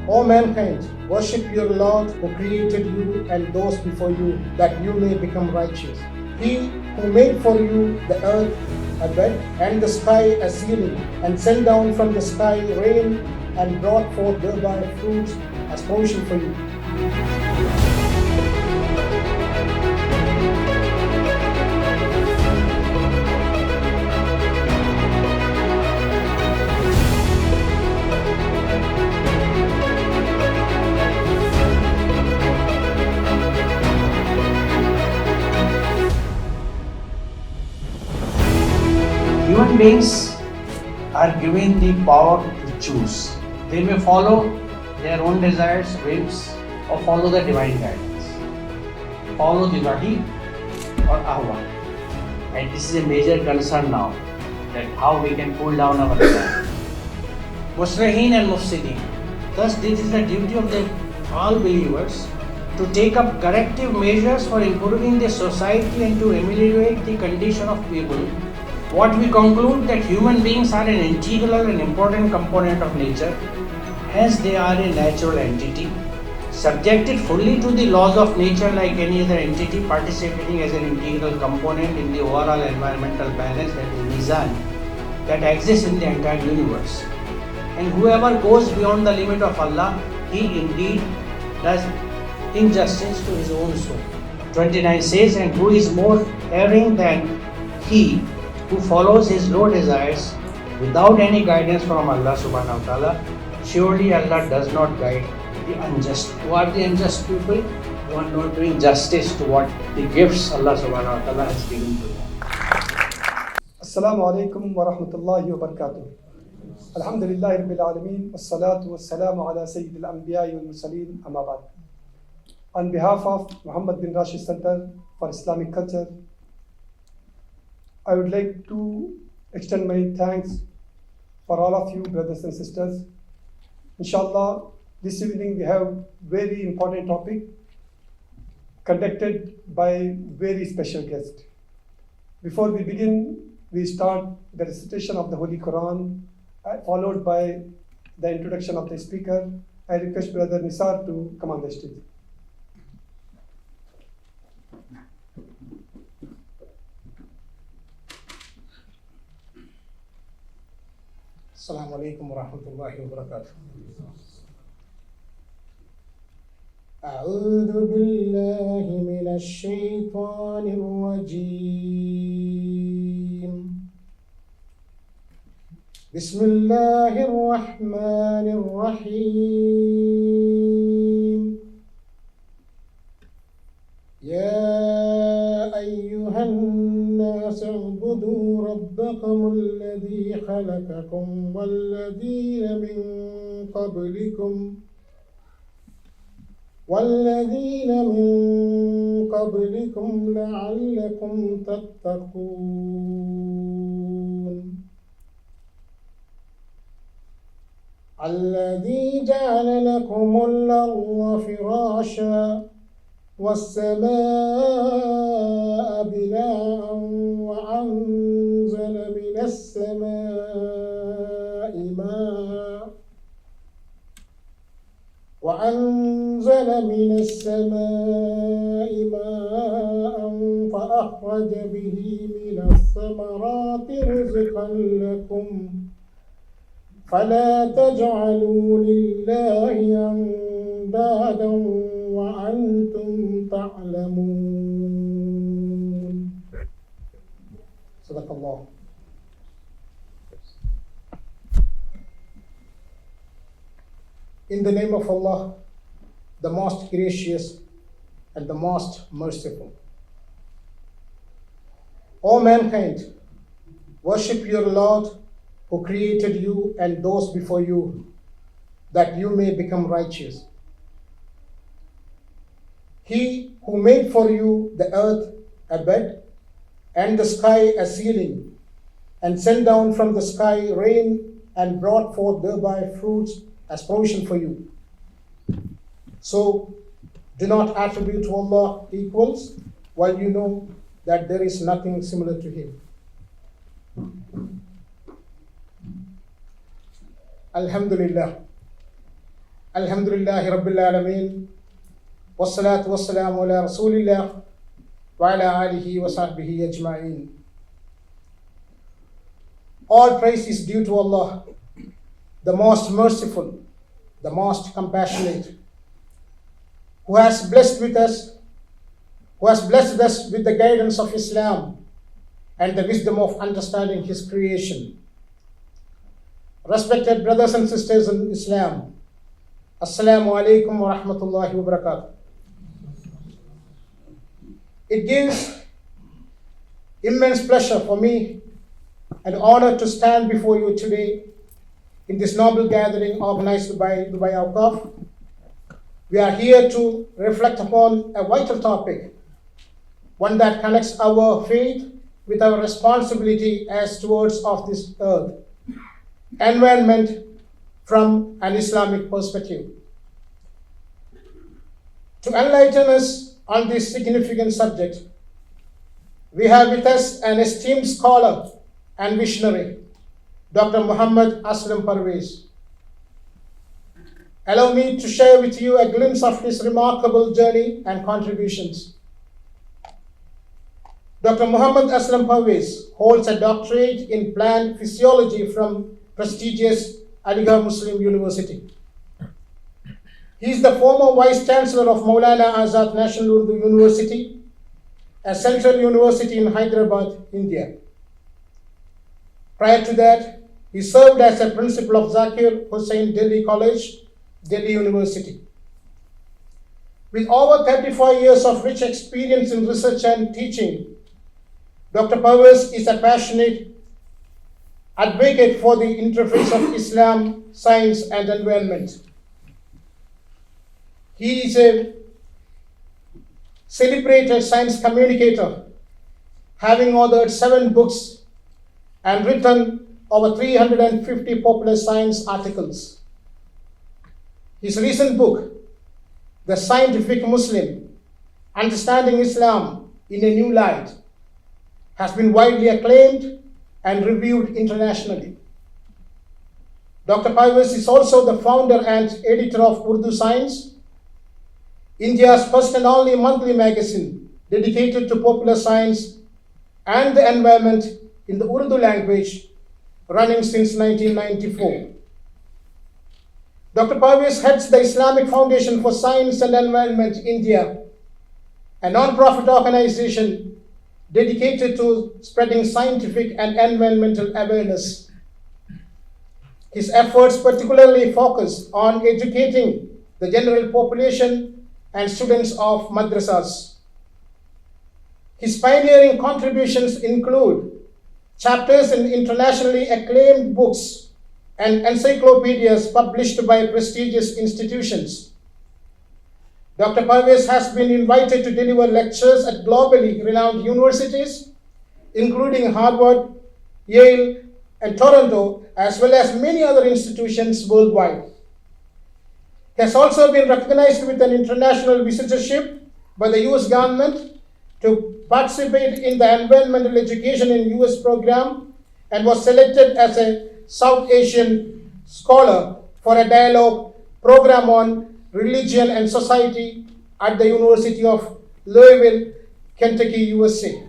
O mankind, worship your Lord who created you and those before you, that you may become righteous. He who made for you the earth a bed and the sky a ceiling, and sent down from the sky rain and brought forth thereby fruits as provision for you. Human beings are given the power to choose. They may follow their own desires, whims, or follow the divine guidance. Follow the wahi or ahwa. And this is a major concern now, that how we can pull down our desire. Muslihin and Mufsideen. Thus, this is the duty of all believers to take up corrective measures for improving the society and to ameliorate the condition of people. What we conclude that human beings are an integral and important component of nature, hence they are a natural entity, subjected fully to the laws of nature like any other entity, participating as an integral component in the overall environmental balance, that is mizan, that exists in the entire universe. And whoever goes beyond the limit of Allah, he indeed does injustice to his own soul. 29 says, and who is more erring than he who follows his low desires without any guidance from Allah subhanahu wa ta'ala? Surely Allah does not guide the unjust. Who are the unjust people? Who are not doing justice to what the gifts Allah subhanahu wa ta'ala has given to them. Assalamu alaikum wa rahmatullahi wa barakatuh. Alhamdulillahi rabbil alameen, wassalatu wassalamu ala sayyidil anbiya'i wal mursaleen, amma ba'd. On behalf of Muhammad bin Rashid Center for Islamic Culture, I would like to extend my thanks for all of you brothers and sisters. Inshallah, this evening we have very important topic conducted by very special guest. Before we begin, we start the recitation of the Holy Quran, followed by the introduction of the speaker. I request Brother Nisar to come on the stage. Assalamu alaikum wa rahmatullahi wa barakatuh. A'udhu billahi minash shaitanir rajeem. Bismillahir rahmanir rahim. Ya ayyuhan الناس اعبدوا ربكم الذي خلقكم والذين من قبلكم لعلكم تتقون الذي جعل لكم الأرض فراشا والسماء بناء وأنزل من السماء ماء فأخرج به من الثمرات رزقا لكم فلا تجعلوا لله أندادا وأنتم تعلمون. صدق الله. In the name of Allah, the most gracious and the most merciful. O mankind, worship your Lord who created you and those before you, that you may become righteous. He who made for you the earth a bed and the sky a ceiling, and sent down from the sky rain and brought forth thereby fruits as provision for you. So do not attribute to Allah equals, while you know that there is nothing similar to Him. Alhamdulillah. Alhamdulillahi Rabbil Alameen. Wassalatu wassalamu ala Rasulillah wa ala alihi wa sahbihi ajma'in. All praise is due to Allah, the most merciful, the most compassionate, who has blessed us with the guidance of Islam and the wisdom of understanding His creation. Respected brothers and sisters in Islam, Assalamu alaikum wa rahmatullahi wa barakatuh. It gives immense pleasure for me and honor to stand before you today in this noble gathering organized by Awqaf. We are here to reflect upon a vital topic, one that connects our faith with our responsibility as stewards of this earth, environment from an Islamic perspective. To enlighten us on this significant subject, we have with us an esteemed scholar and visionary, Dr. Muhammad Aslam Pervaiz. Allow me to share with you a glimpse of his remarkable journey and contributions. Dr. Muhammad Aslam Pervaiz holds a doctorate in plant physiology from prestigious Aligarh Muslim University. He is the former Vice Chancellor of Maulana Azad National Urdu University, a central university in Hyderabad, India. Prior to that, he served as a principal of Zakir Hussain Delhi College, Delhi University. With over 35 years of rich experience in research and teaching, Dr. Pervaiz is a passionate advocate for the interface of Islam, science, and environment. He is a celebrated science communicator, having authored 7 books and written over 350 popular science articles. His recent book, The Scientific Muslim: Understanding Islam in a New Light, has been widely acclaimed and reviewed internationally. Dr. Pervaiz is also the founder and editor of Urdu Science, India's first and only monthly magazine dedicated to popular science and the environment in the Urdu language, running since 1994. Dr. Pervaiz heads the Islamic Foundation for Science and Environment India, a non-profit organization dedicated to spreading scientific and environmental awareness. His efforts particularly focus on educating the general population and students of madrasas. His pioneering contributions include chapters in internationally acclaimed books and encyclopedias published by prestigious institutions. Dr. Pervaiz has been invited to deliver lectures at globally renowned universities, including Harvard, Yale, and Toronto, as well as many other institutions worldwide. He has also been recognized with an international visitorship by the US government to participate in the Environmental Education in US program, and was selected as a South Asian scholar for a dialogue program on religion and society at the University of Louisville, Kentucky, USA.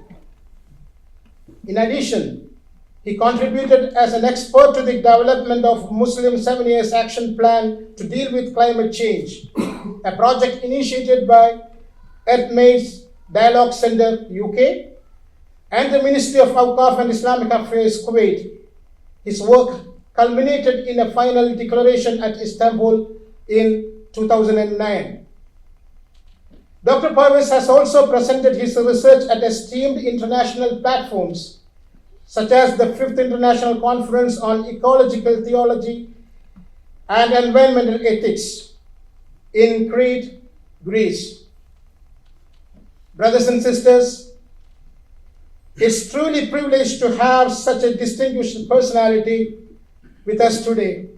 In addition, he contributed as an expert to the development of Muslim 7 Years Action Plan to deal with climate change, a project initiated by Earthmates Dialogue Center, UK, and the Ministry of Awqaf and Islamic Affairs, Kuwait. His work culminated in a final declaration at Istanbul in 2009. Dr. Pervaiz has also presented his research at esteemed international platforms, such as the 5th International Conference on Ecological Theology and Environmental Ethics in Crete, Greece. Brothers and sisters, it's truly a privilege to have such a distinguished personality with us today.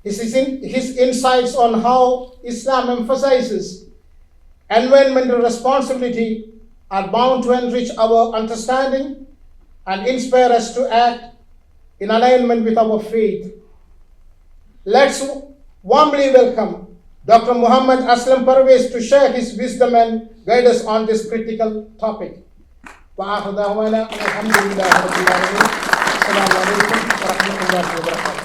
His insights on how Islam emphasizes environmental responsibility are bound to enrich our understanding and inspire us to act in alignment with our faith. Let's warmly welcome Dr. Muhammad Aslam Pervaiz to share his wisdom and guide us on this critical topic. وآخر دعوانا الحمد لله رب العالمين. السلام عليكم ورحمة الله وبركاته.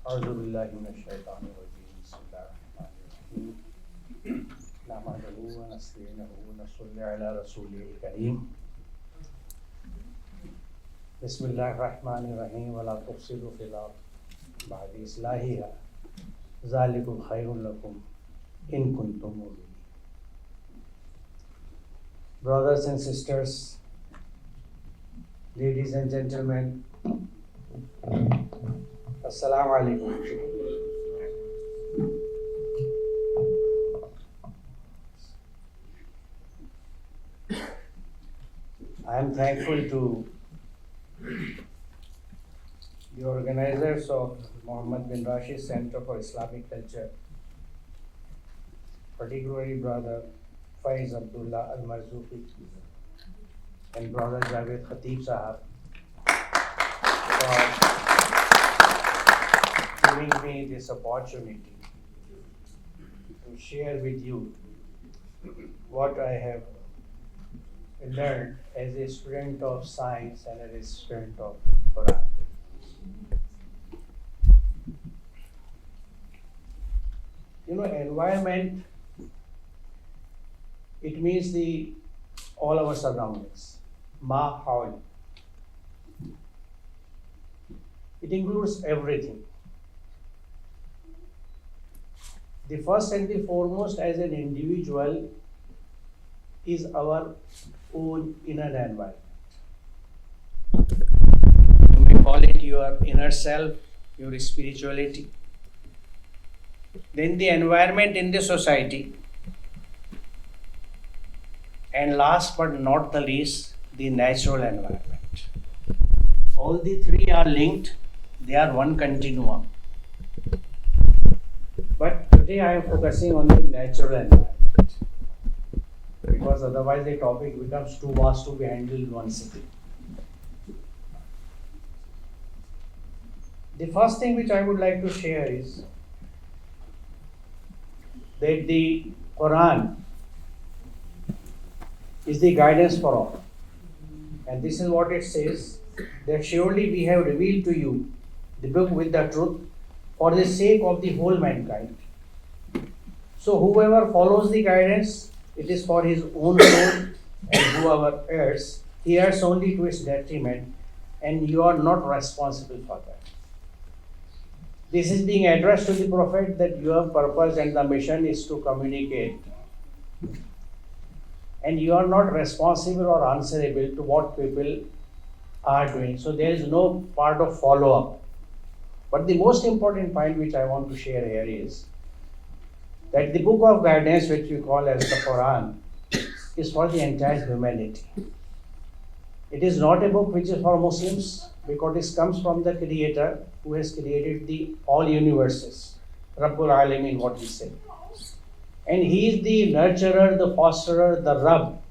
أعوذ بالله من الشيطان الرجيم بسم الله الرحمن الرحيم نحمده ونستعينه ونصلي على رسوله الكريم بسم الله الرحمن الرحيم ولا تفسدوا في الأرض بعد إصلاحها ذلكم خير لكم إن كنتم مؤمنين. Brothers and sisters, ladies and gentlemen, Assalamu alaikum. I am thankful to the organizers of Muhammad bin Rashid Center for Islamic Culture, particularly Brother Faiz Abdullah Al-Marzuki and Brother Javed Khatib Sahab, for giving me this opportunity to share with you what I have learned as a student of science and as a student of Quran. You know, environment, it means all our surroundings. Mahal. It includes everything. The first and the foremost as an individual is our own inner environment. You may call it your inner self, your spirituality. Then the environment in the society. And last but not the least, the natural environment. All the three are linked, they are one continuum. But today I am focusing on the natural environment, because otherwise the topic becomes too vast to be handled in one sitting. The first thing which I would like to share is that the Quran is the guidance for all. And this is what it says, that surely we have revealed to you the book with the truth for the sake of the whole mankind. So whoever follows the guidance, it is for his own soul, and whoever errs, he errs only to his detriment, and you are not responsible for that. This is being addressed to the Prophet, that your purpose and the mission is to communicate, and you are not responsible or answerable to what people are doing. So there is no part of follow-up. But the most important point which I want to share here is that the book of guidance, which we call as the Quran, is for the entire humanity. It is not a book which is for Muslims, because it comes from the Creator who has created the all universes, Rabbul Alamin, what he said. And he is the nurturer, the fosterer, the Rabb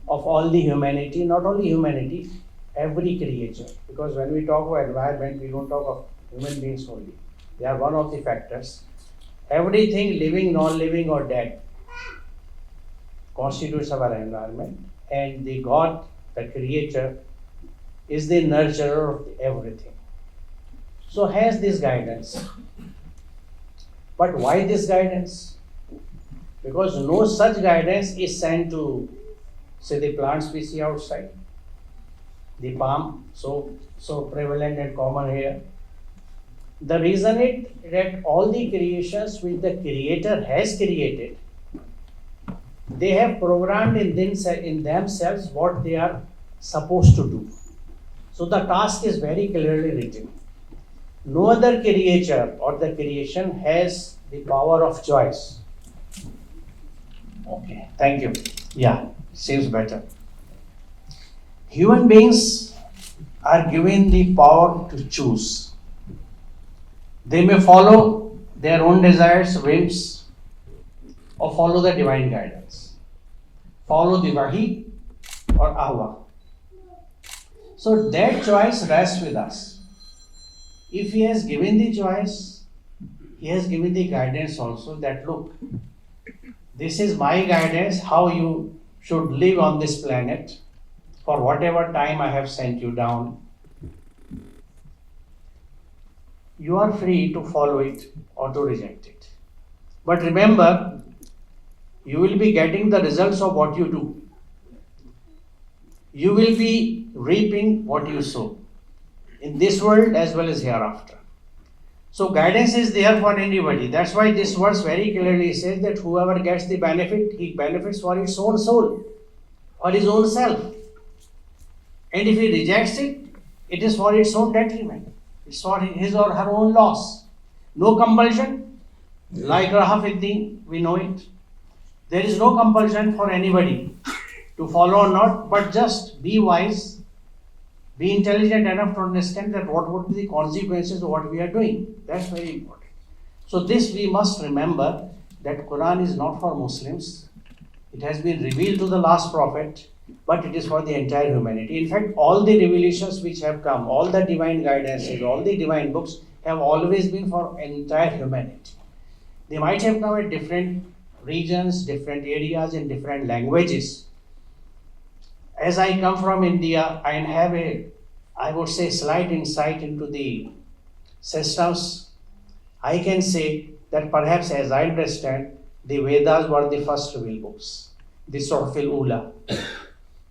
of all the humanity, not only humanity, every creature. Because when we talk about environment, we don't talk of human beings only. They are one of the factors. Everything living, non-living or dead constitutes our environment, and the God, the Creator, is the nurturer of everything. So has this guidance. But why this guidance? Because no such guidance is sent to, say, the plants we see outside, the palm, so prevalent and common here. The reason is that all the creations which the Creator has created, they have programmed in themselves what they are supposed to do. So the task is very clearly written. No other creature or the creation has the power of choice. Okay, thank you. Yeah, seems better. Human beings are given the power to choose. They may follow their own desires, whims, or follow the divine guidance. Follow the wahi or ahwa. So that choice rests with us. If he has given the choice, he has given the guidance also that look, this is my guidance how you should live on this planet for whatever time I have sent you down. You are free to follow it or to reject it. But remember, you will be getting the results of what you do. You will be reaping what you sow in this world as well as hereafter. So guidance is there for anybody. That's why this verse very clearly says that whoever gets the benefit, he benefits for his own soul or his own self. And if he rejects it, it is for its own detriment. It's for his or her own loss. No compulsion, like Rahafiddin, we know it. There is no compulsion for anybody to follow or not, but just be wise, be intelligent enough to understand that what would be the consequences of what we are doing. That's very important. So this we must remember that Quran is not for Muslims. It has been revealed to the last prophet, but it is for the entire humanity. In fact, all the revelations which have come, all the divine guidances, all the divine books have always been for entire humanity. They might have come at different regions, different areas, in different languages. As I come from India, I have I would say, slight insight into the systems. I can say that perhaps, as I understand, the Vedas were the first revealed books. The Suhuf al-Ula,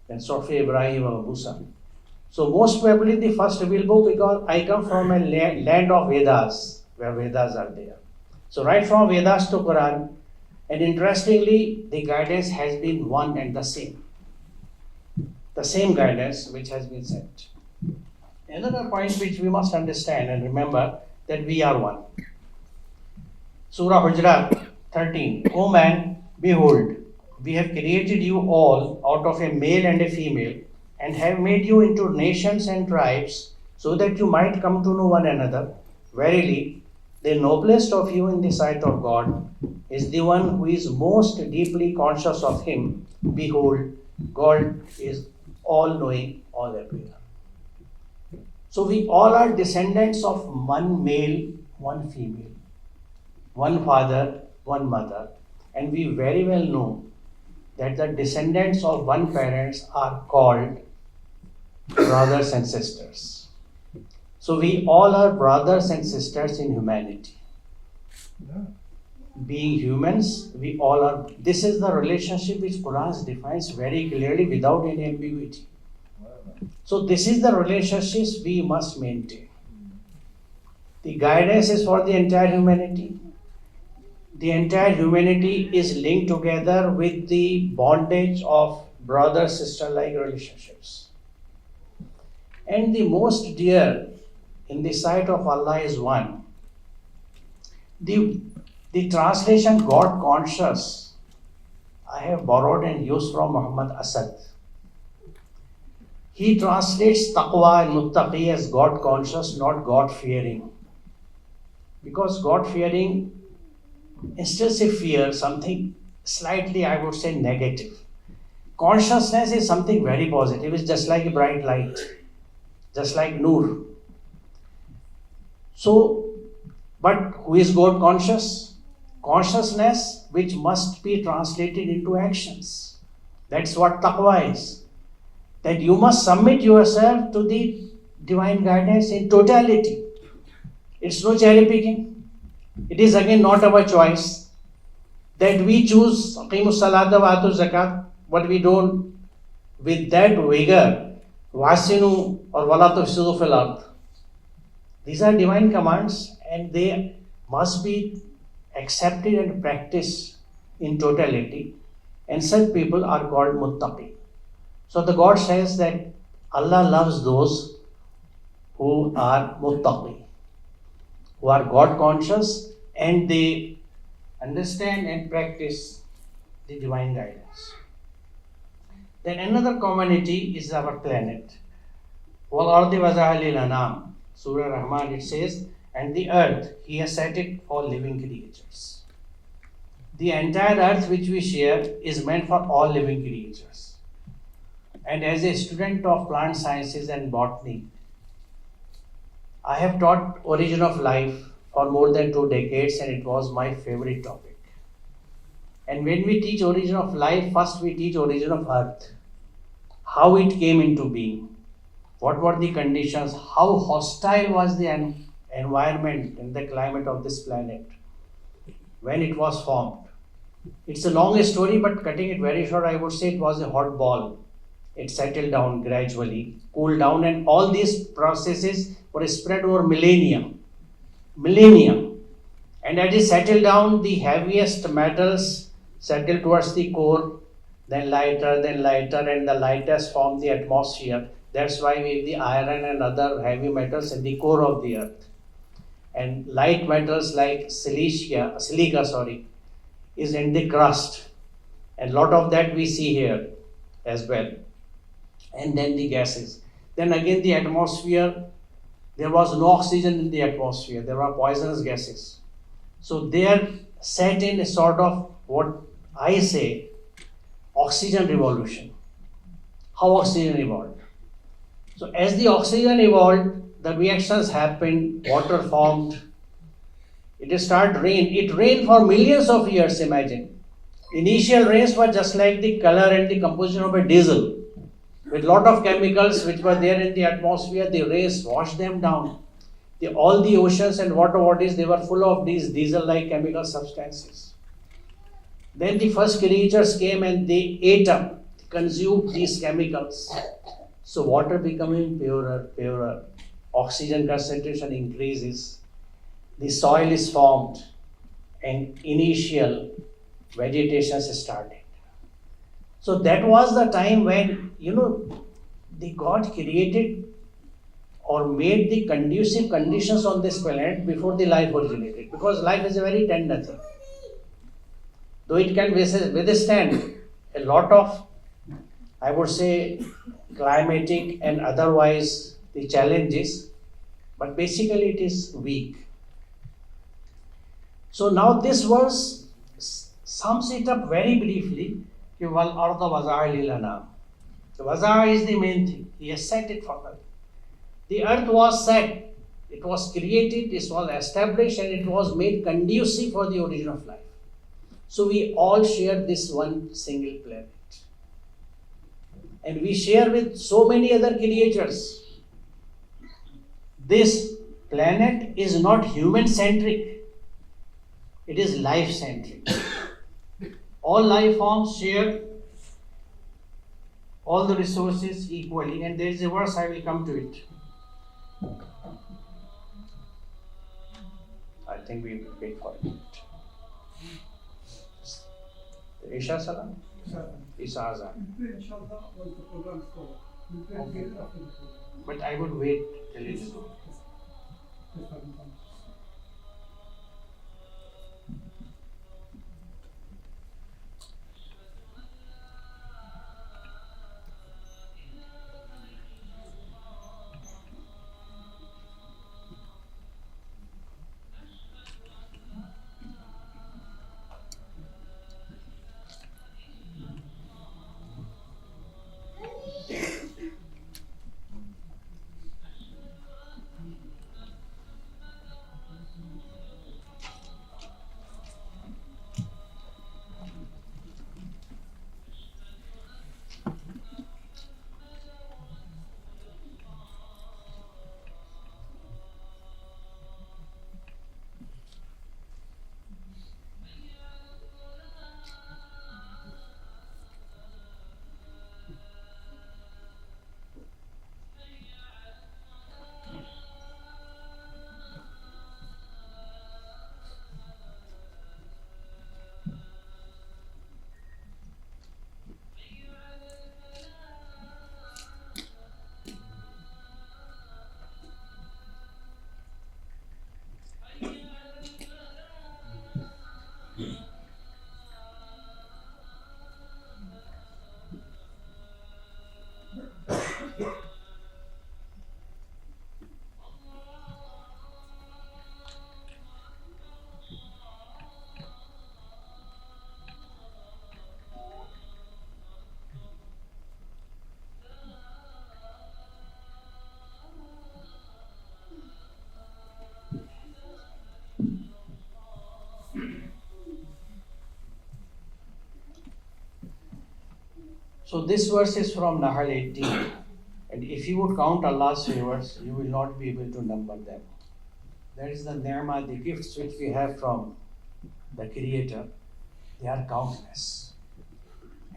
and Suhuf Ibrahim or Musa. So most probably the first revealed book, because I come from a land of Vedas, where Vedas are there. So right from Vedas to Quran, and interestingly, the guidance has been one and the same. The same guidance which has been sent. Another point which we must understand and remember that we are one. Surah Hujurat 13. O man, behold, we have created you all out of a male and a female, and have made you into nations and tribes, so that you might come to know one another. Verily, the noblest of you in the sight of God is the one who is most deeply conscious of him. Behold, God is all-knowing, all-aware. So we all are descendants of one male, one female, one father, one mother, and we very well know that the descendants of one parents are called brothers and sisters. So we all are brothers and sisters in humanity. Being humans, we all are. This is the relationship which Quran defines very clearly without any ambiguity. So this is the relationships we must maintain. The guidance is for the entire humanity. The entire humanity is linked together with the bondage of brother-sister-like relationships. And the most dear in the sight of Allah is one. The translation God conscious, I have borrowed and used from Muhammad Asad. He translates taqwa and muttaqi as God conscious, not God fearing. Because God fearing instills a fear, something slightly, I would say, negative. Consciousness is something very positive. It's just like a bright light, just like Noor. So, but who is God conscious? Consciousness which must be translated into actions. That's what taqwa is. That you must submit yourself to the divine guidance in totality. It's no cherry picking. It is again not our choice that we choose aqimus salata wa atu zakat, but we don't with that vigor wasinu or wala tufsidu fil ard. These are divine commands and they must be accepted and practiced in totality, and such people are called muttaqi. So the God says that Allah loves those who are muttaqi, who are God conscious, and they understand and practice the divine guidance. Then another community is our planet. وَالْأَرْضِ وَضَعَهَا لِلْأَنَامِ. Surah Rahman, it says, and the earth, He has set it for living creatures. The entire earth which we share is meant for all living creatures. And as a student of plant sciences and botany, I have taught origin of life for more than 2 decades, and it was my favorite topic. And when we teach origin of life, first we teach origin of earth, how it came into being, what were the conditions, how hostile was the environment and the climate of this planet when it was formed. It's a long story, but cutting it very short, I would say it was a hot ball. It settled down gradually, cooled down, and all these processes were spread over millennia. And as it settled down, the heaviest metals settled towards the core, then lighter, and the lightest formed the atmosphere. That's why we have the iron and other heavy metals in the core of the earth. And light metals like silica, is in the crust. And a lot of that we see here as well. And then the gases. Then again the atmosphere, there was no oxygen in the atmosphere. There were poisonous gases. So there set in a sort of what I say, oxygen revolution. How oxygen evolved. So as the oxygen evolved, the reactions happened, water formed, it started rain. It rained for millions of years, imagine. Initial rains were just like the color and the composition of a diesel. With lot of chemicals which were there in the atmosphere, the rays washed them down. All the oceans and water bodies, they were full of these diesel-like chemical substances. Then the first creatures came and they ate up, consumed these chemicals. So water becoming purer, oxygen concentration increases, the soil is formed, and initial vegetation started. So that was the time when, the God created or made the conducive conditions on this planet before the life originated. Because life is a very tender thing. Though it can withstand a lot of, I would say, climatic and otherwise the challenges, but basically it is weak. So now this verse sums it up very briefly. وَالْأَرْضَ وَضَعَهَا لِلْأَنَامِ. The waza is the main thing. He has set it for them. The earth was set, it was created, it was established, and it was made conducive for the origin of life. So we all share this one single planet. And we share with so many other creatures. This planet is not human-centric. It is life-centric. All life forms share all the resources equally, and there is a verse, I will come to it. I think we will wait for a minute. Isha Salam? Isha Azan. Okay. But I would wait till it is over. So this verse is from Nahl 18. And if you would count Allah's favors, you will not be able to number them. That is the ni'mah, the gifts which we have from the Creator. They are countless.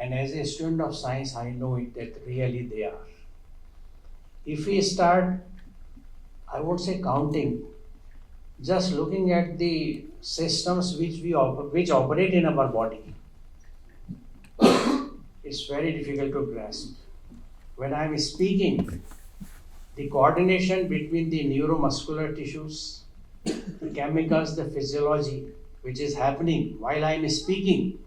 And as a student of science, I know it that really they are. If we start, I won't say counting, just looking at the systems which operate in our body, it's very difficult to grasp. When I am speaking, the coordination between the neuromuscular tissues, the chemicals, the physiology, which is happening while I am speaking,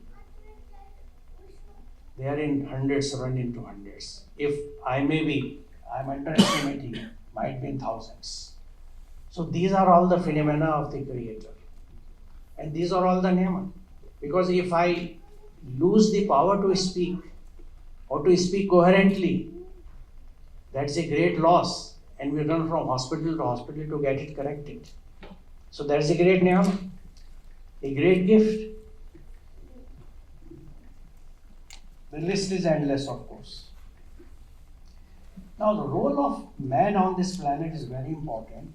they are in hundreds, run into hundreds. If I'm underestimating, might be in thousands. So these are all the phenomena of the Creator. And these are all the ni'mah. Because if I lose the power to speak, or to speak coherently, that's a great loss. And we run from hospital to hospital to get it corrected. So that's a great ni'mah, a great gift. The list is endless, of course. Now, the role of man on this planet is very important.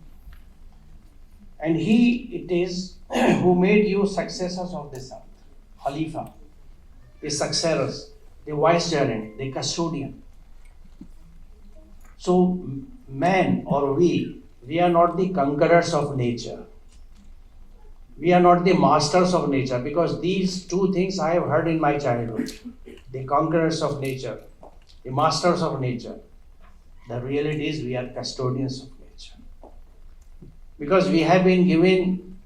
And he it is who made you successors of this earth. Khalifa, the successors, the vicegerent, the custodian. So, man or we are not the conquerors of nature. We are not the masters of nature, because these two things I have heard in my childhood. The conquerors of nature, the masters of nature. The reality is we are custodians of nature. Because we have been given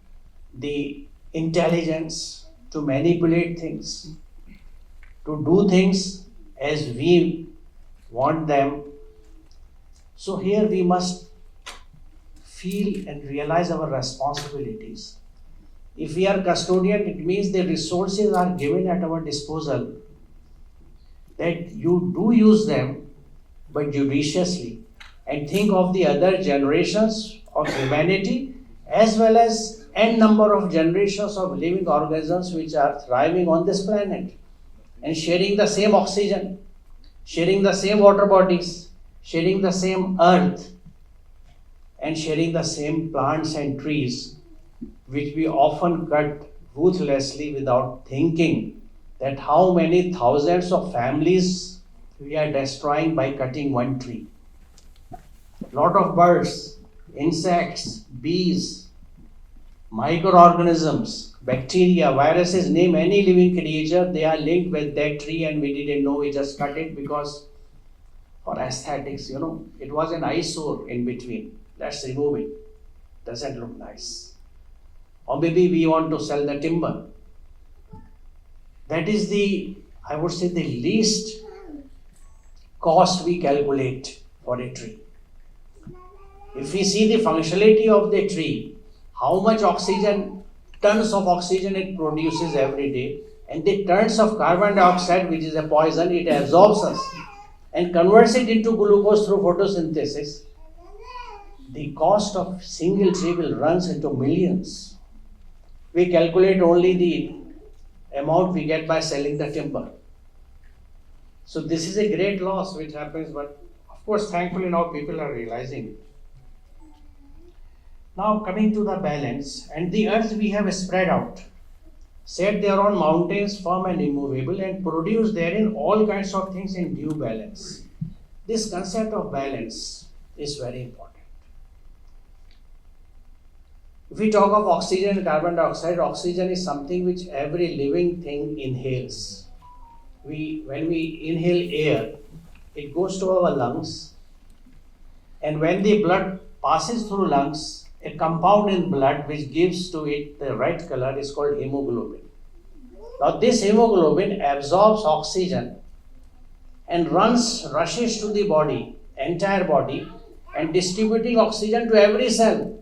the intelligence to manipulate things, to do things as we want them. So here we must feel and realize our responsibilities. If we are custodian, it means the resources are given at our disposal, that you do use them, but judiciously, and think of the other generations of humanity, as well as n number of generations of living organisms which are thriving on this planet and sharing the same oxygen, sharing the same water bodies, sharing the same earth, and sharing the same plants and trees, which we often cut ruthlessly without thinking that how many thousands of families we are destroying by cutting one tree. Lot of birds, insects, bees, microorganisms, bacteria, viruses, name any living creature, they are linked with that tree, and we didn't know, we just cut it because for aesthetics, it was an eyesore in between. Let's remove it. Doesn't look nice. Or maybe we want to sell the timber. That is the least cost we calculate for a tree. If we see the functionality of the tree, how much oxygen, tons of oxygen it produces every day, and the tons of carbon dioxide, which is a poison, it absorbs us and converts it into glucose through photosynthesis, the cost of single tree will run into millions. We calculate only the amount we get by selling the timber. So this is a great loss which happens, but of course thankfully now people are realizing it. Now coming to the balance, and the earth we have spread out, set there on mountains firm and immovable, and produce therein all kinds of things in due balance. This concept of balance is very important. If we talk of oxygen and carbon dioxide, oxygen is something which every living thing inhales. When we inhale air, it goes to our lungs, and when the blood passes through lungs, a compound in blood which gives to it the red color is called hemoglobin. Now this hemoglobin absorbs oxygen and rushes to the body, entire body, and distributing oxygen to every cell,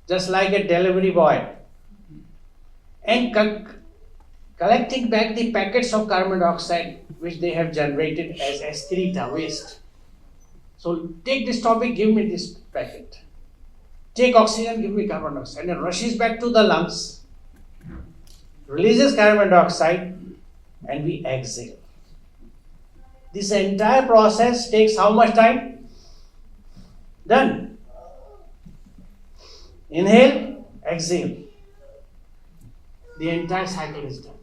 just like a delivery boy, and collecting back the packets of carbon dioxide which they have generated as excreta, waste. So take this topic, give me this packet. Take oxygen, give me carbon dioxide, and rushes back to the lungs, releases carbon dioxide, and we exhale. This entire process takes how much time? Done. Inhale, exhale. The entire cycle is done.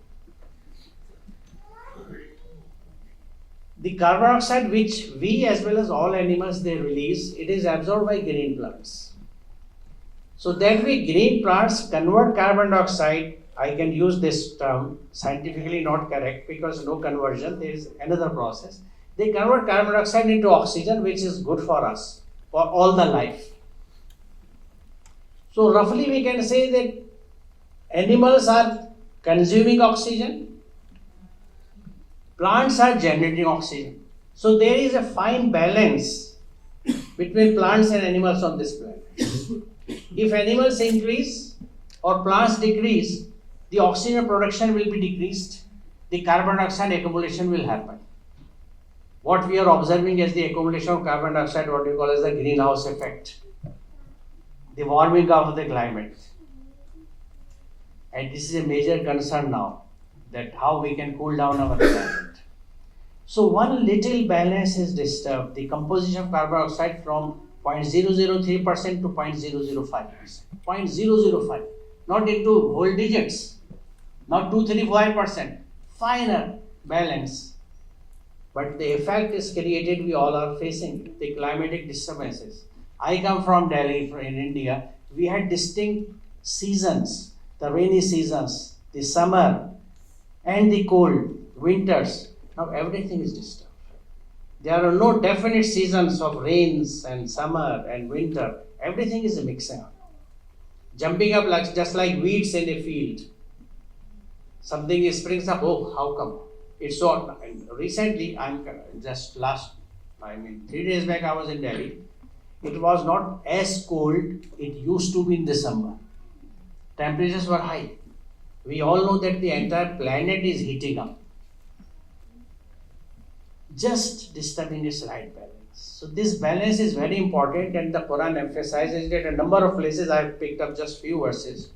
The carbon dioxide which we as well as all animals they release, it is absorbed by green plants. So that way green plants convert carbon dioxide, I can use this term, scientifically not correct because no conversion, there is another process. They convert carbon dioxide into oxygen which is good for us, for all the life. So roughly we can say that animals are consuming oxygen, plants are generating oxygen. So there is a fine balance between plants and animals on this planet. If animals increase or plants decrease, the oxygen production will be decreased, the carbon dioxide accumulation will happen. What we are observing as the accumulation of carbon dioxide, what we call as the greenhouse effect, the warming of the climate. And this is a major concern now, that how we can cool down our climate. So one little balance is disturbed, the composition of carbon dioxide from 0.003% to 0.005%. 0.005, not into whole digits, not 2, 3, 5%, finer balance. But the effect is created, we all are facing the climatic disturbances. I come from Delhi, in India. We had distinct seasons, the rainy seasons, the summer, and the cold winters. Now everything is disturbed. There are no definite seasons of rains and summer and winter. Everything is mixing up. Jumping up just like weeds in a field. Something springs up, oh, how come? It's so, recently, 3 days back I was in Delhi. It was not as cold it used to be in December. Temperatures were high. We all know that the entire planet is heating up. Just disturbing its right balance. So this balance is very important and the Quran emphasizes it. A number of places I have picked up just few verses.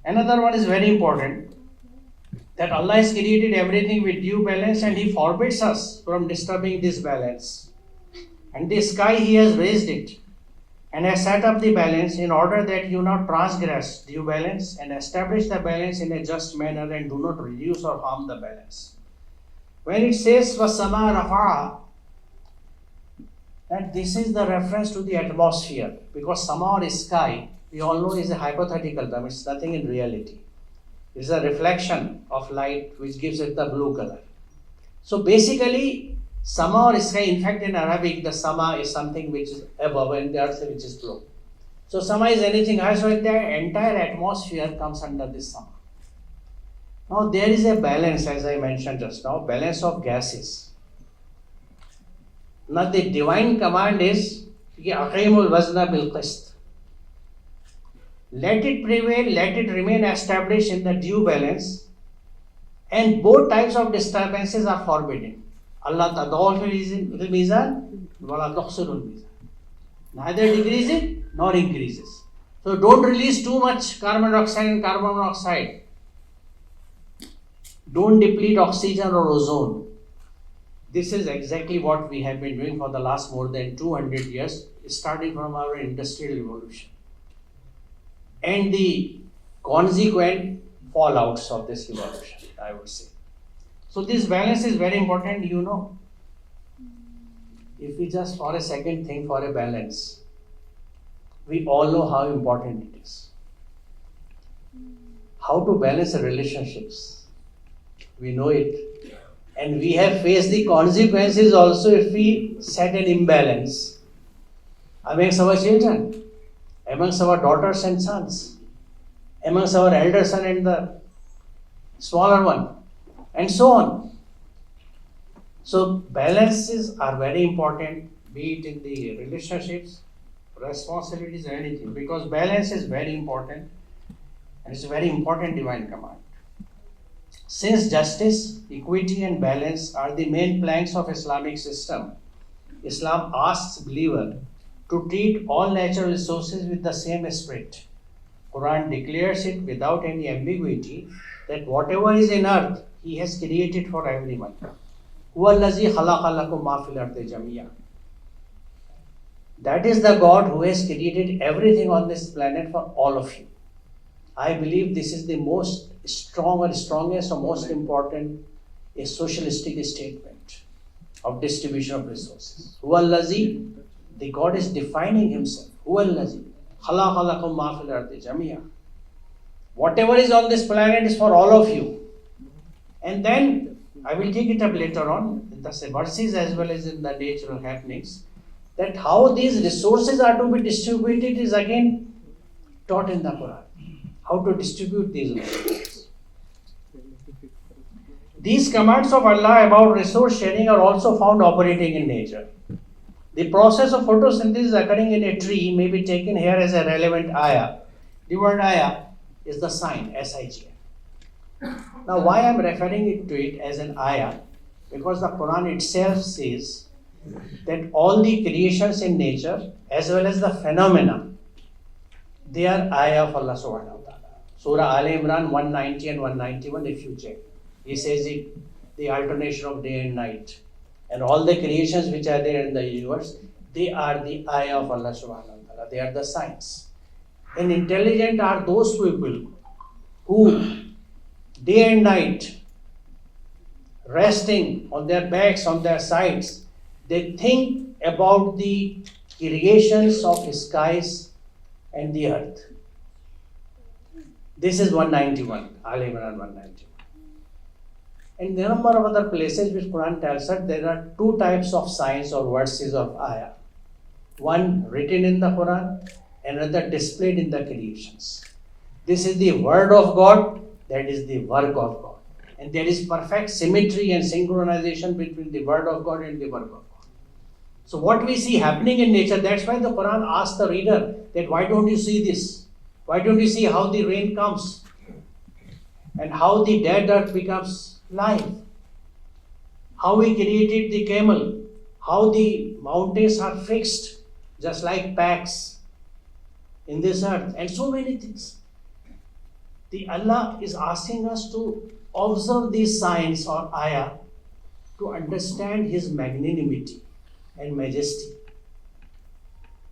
Another one is very important, that Allah has created everything with due balance and He forbids us from disturbing this balance. And the sky He has raised it and has set up the balance in order that you not transgress due balance and establish the balance in a just manner and do not reduce or harm the balance. When it says وَالسَّمَاءَ رَفَعَهَا, that this is the reference to the atmosphere, because sama or sky, we all know is a hypothetical term, it's nothing in reality. It's a reflection of light which gives it the blue color. So basically, sama or sky, in fact in Arabic, the sama is something which is above and the earth which is below. So sama is anything high, so the entire atmosphere comes under this sama. Now there is a balance, as I mentioned just now, balance of gases. Now the divine command is, أَقِيمُوا الْوَزْنَ بِالْقِسْطِ. Let it prevail, let it remain established in the due balance, and both types of disturbances are forbidden. Allah tadawwal fil mizan wala tukhsirul mizan. Neither decrease it nor increases. So don't release too much carbon dioxide and carbon monoxide. Don't deplete oxygen or ozone. This is exactly what we have been doing for the last more than 200 years, starting from our industrial revolution. And the consequent fallouts of this revolution, I would say. So this balance is very important, you know. If we just for a second think for a balance, we all know how important it is. How to balance the relationships. We know it. And we have faced the consequences also if we set an imbalance amongst our children, amongst our daughters and sons, amongst our elder son and the smaller one, and so on. So balances are very important, be it in the relationships, responsibilities, or anything, because balance is very important and it's a very important divine command. Since justice, equity and balance are the main planks of Islamic system, Islam asks believer to treat all natural resources with the same spirit. Quran declares it without any ambiguity that whatever is in earth, He has created for everyone. Huwa allazi khalaqa lakum ma fil ardi jami'a. That is the God who has created everything on this planet for all of you. I believe this is the most strongest or most important a socialistic statement of distribution of resources. Huwa allazi, the God is defining himself. Huwa allazi khalaqa lakum ma fil ardi jami'a. Whatever is on this planet is for all of you. And then I will take it up later on in the verses as well as in the natural happenings, that how these resources are to be distributed is again taught in the Quran. How to distribute these resources. These commands of Allah about resource sharing are also found operating in nature. The process of photosynthesis occurring in a tree may be taken here as a relevant ayah. The word ayah is the sign, S-I-G-N. Now why I am referring to it as an ayah? Because the Quran itself says that all the creations in nature as well as the phenomena, they are ayah of Allah subhanahu wa ta'ala. Surah Al Imran 190 and 191 if you check. He says it, the alternation of day and night. And all the creations which are there in the universe, they are the ayah of Allah subhanahu wa ta'ala. They are the signs. And intelligent are those people who day and night, resting on their backs, on their sides, they think about the creations of skies and the earth. This is 191, Al Imran 191. And there are a number of other places which Quran tells us there are two types of signs or verses of ayah. One written in the Quran, another displayed in the creations. This is the word of God, that is the work of God. And there is perfect symmetry and synchronization between the word of God and the work of God. So what we see happening in nature, that's why the Quran asks the reader that why don't you see this? Why don't you see how the rain comes? And how the dead earth becomes life? How we created the camel? How the mountains are fixed just like packs in this earth? And so many things. The Allah is asking us to observe these signs or ayah to understand His magnanimity and majesty.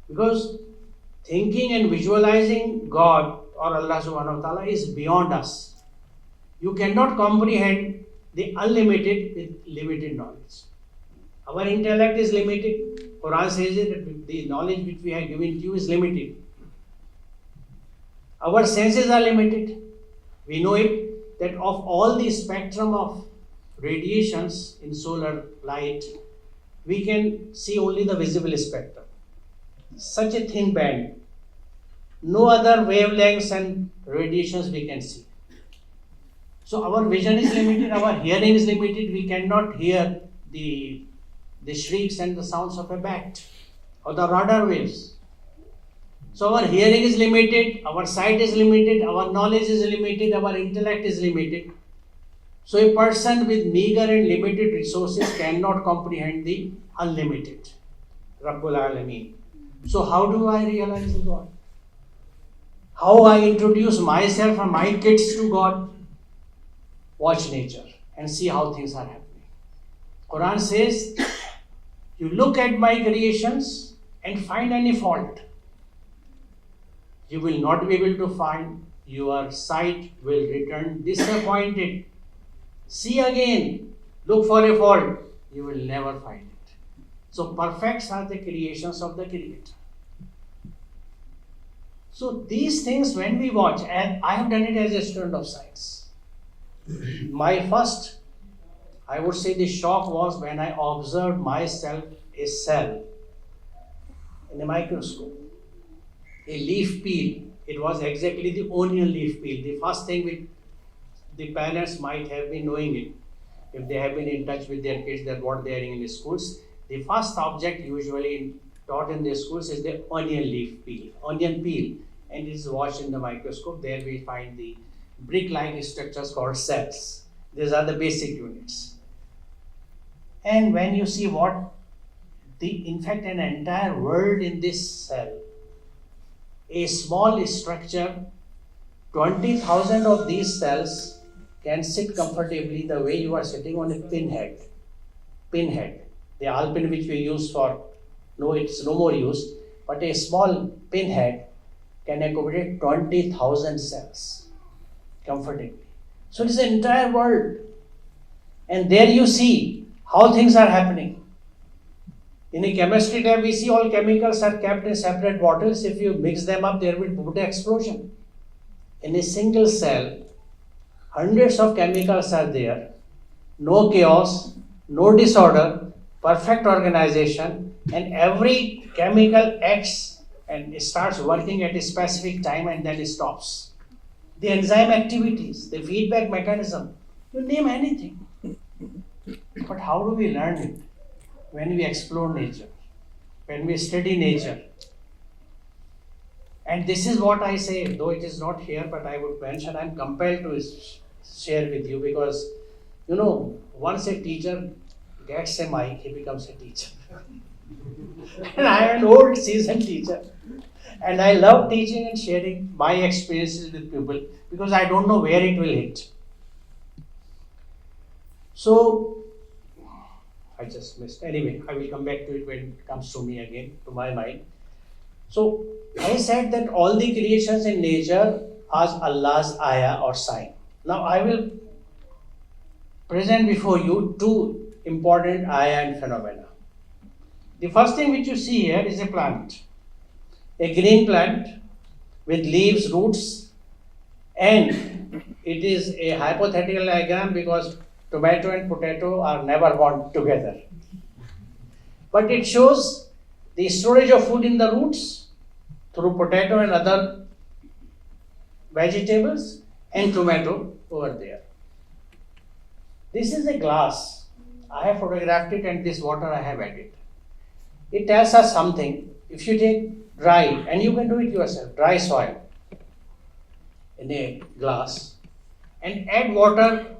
Because thinking and visualizing God or Allah subhanahu wa ta'ala is beyond us. You cannot comprehend the unlimited with limited knowledge. Our intellect is limited. Quran says it, that the knowledge which we have given to you is limited. Our senses are limited. We know it that of all the spectrum of radiations in solar light, we can see only the visible spectrum. Such a thin band. No other wavelengths and radiations we can see. So our vision is limited, our hearing is limited. We cannot hear the shrieks and the sounds of a bat or the radar waves. So our hearing is limited, our sight is limited, our knowledge is limited, our intellect is limited. So a person with meager and limited resources cannot comprehend the unlimited. Rabbul Alameen. So how do I realize God? How I introduce myself and my kids to God? Watch nature and see how things are happening. Quran says, you look at my creations and find any fault. You will not be able to find. Your sight will return disappointed. See again, look for a fault. You will never find it. So perfects are the creations of the Creator. So these things when we watch, and I have done it as a student of science. My first, I would say the shock was when I observed myself a cell in a microscope. A leaf peel. It was exactly the onion leaf peel. The first thing which the parents might have been knowing it, if they have been in touch with their kids, that what they are in the schools. The first object usually taught in the schools is the onion leaf peel, onion peel, and it is watched in the microscope. There we find the brick-like structures called cells. These are the basic units. And when you see in fact an entire world in this cell, a small structure, 20,000 of these cells can sit comfortably the way you are sitting on a pinhead. pinhead. The alpin which we use for, no, it's no more used, but a small pinhead can accommodate 20,000 cells comfortably. So it is an entire world. And there you see how things are happening. In a chemistry lab, we see all chemicals are kept in separate bottles. If you mix them up, there will be an explosion. In a single cell, hundreds of chemicals are there. No chaos, no disorder, perfect organization, and every chemical acts and starts working at a specific time and then it stops. The enzyme activities, the feedback mechanism, you name anything. But how do we learn it? When we explore nature, when we study nature. And this is what I say, though it is not here, but I would mention, I'm compelled to share with you because, once a teacher gets a mic, he becomes a teacher. And I am an old seasoned teacher. And I love teaching and sharing my experiences with people because I don't know where it will hit. So, I just missed. Anyway, I will come back to it when it comes to me again, to my mind. So, I said that all the creations in nature are Allah's ayah or sign. Now, I will present before you two important ayah and phenomena. The first thing which you see here is a plant. A green plant with leaves, roots, and it is a hypothetical diagram because tomato and potato are never born together. But it shows the storage of food in the roots through potato and other vegetables and tomato over there. This is a glass. I have photographed it and this water I have added. It tells us something. If you take dry, and you can do it yourself, dry soil in a glass and add water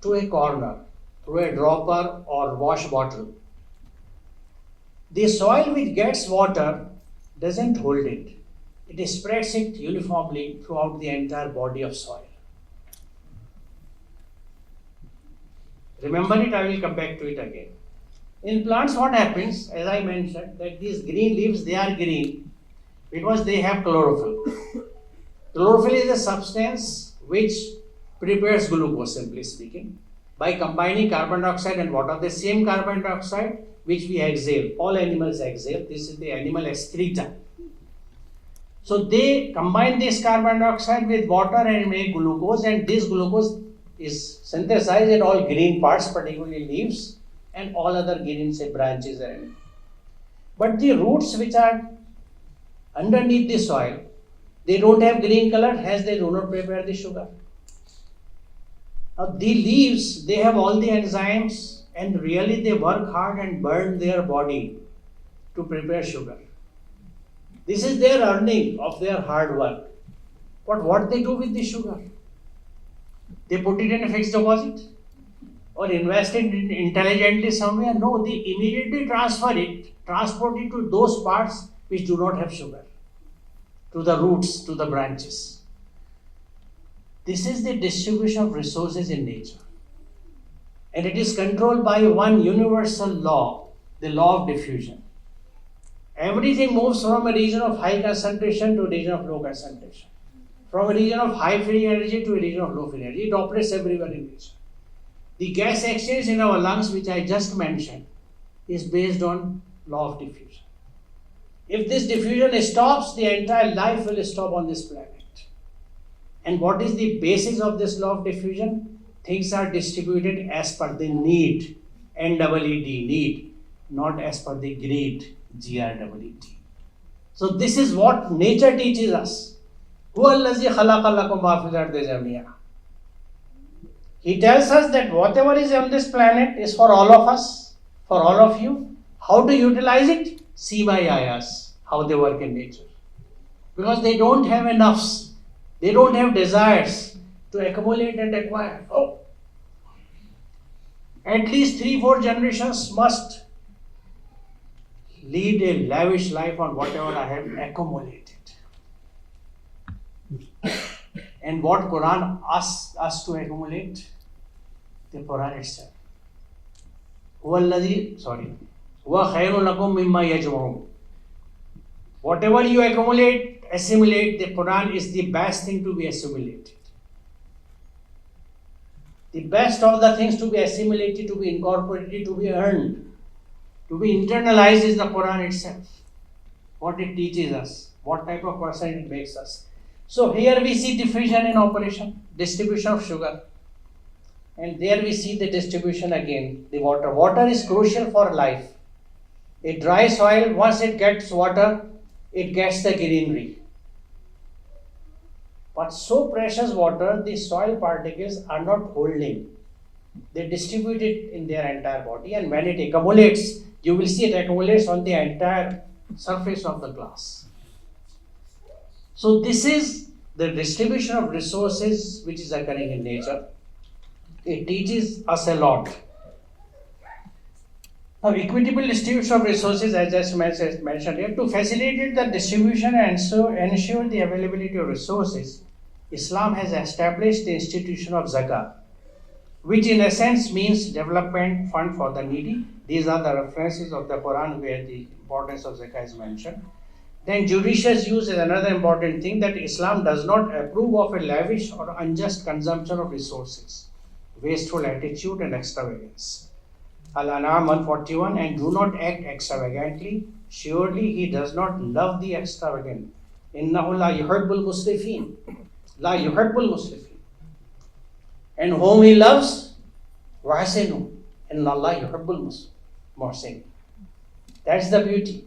to a corner through a dropper or wash bottle. The soil which gets water doesn't hold it. It spreads it uniformly throughout the entire body of soil. Remember it, I will come back to it again. In plants, what happens, as I mentioned, that these green leaves, they are green because they have chlorophyll. Chlorophyll is a substance which prepares glucose, simply speaking, by combining carbon dioxide and water. The same carbon dioxide which we exhale, all animals exhale, this is the animal excreta. So they combine this carbon dioxide with water and make glucose, and this glucose is synthesized in all green parts, particularly leaves and all other green, say, branches and anything. But the roots which are underneath the soil, they don't have green color, hence they do not prepare the sugar. Now the leaves, they have all the enzymes and really they work hard and burn their body to prepare sugar. This is their earning of their hard work. But what they do with the sugar? They put it in a fixed deposit or invest it intelligently somewhere? No, they immediately transport it to those parts which do not have sugar, to the roots, to the branches. This is the distribution of resources in nature. And it is controlled by one universal law, the law of diffusion. Everything moves from a region of high concentration to a region of low concentration. From a region of high free energy to a region of low free energy. It operates everywhere in nature. The gas exchange in our lungs, which I just mentioned, is based on law of diffusion. If this diffusion stops, the entire life will stop on this planet. And what is the basis of this law of diffusion? Things are distributed as per the need, N-E-E-D, need, not as per the greed, G-R-E-E-D. So this is what nature teaches us. He tells us that whatever is on this planet is for all of us, for all of you. How to utilize it? See my ayahs, how they work in nature. Because they don't have enoughs, they don't have desires to accumulate and acquire. Oh, at least 3-4 generations must lead a lavish life on whatever I have accumulated. And what Quran asks us to accumulate? The Quran itself. huwa khayrun lakum mimma yajma'un. Whatever you accumulate, assimilate, the Quran is the best thing to be assimilated. The best of the things to be assimilated, to be incorporated, to be earned, to be internalized is the Quran itself. What it teaches us, what type of person it makes us. So here we see diffusion in operation, distribution of sugar. And there we see the distribution again, the water. Water is crucial for life. A dry soil, once it gets water, it gets the greenery. But so precious water, the soil particles are not holding. They distribute it in their entire body, and when it accumulates, you will see it accumulates on the entire surface of the glass. So this is the distribution of resources which is occurring in nature. It teaches us a lot. Now, equitable distribution of resources, as I just mentioned here, to facilitate the distribution and so ensure the availability of resources, Islam has established the institution of zakah, which in essence means development fund for the needy. These are the references of the Quran where the importance of zakah is mentioned. Then judicious use is another important thing, that Islam does not approve of a lavish or unjust consumption of resources, wasteful attitude and extravagance. Al-An'am 141, and do not act extravagantly. Surely he does not love the extravagant. Innahu la yuhibbul musrifin. La yuhibbul musrifin. And whom he loves, wahsinu. Inna Allah yuhibbul muhsin. That's the beauty.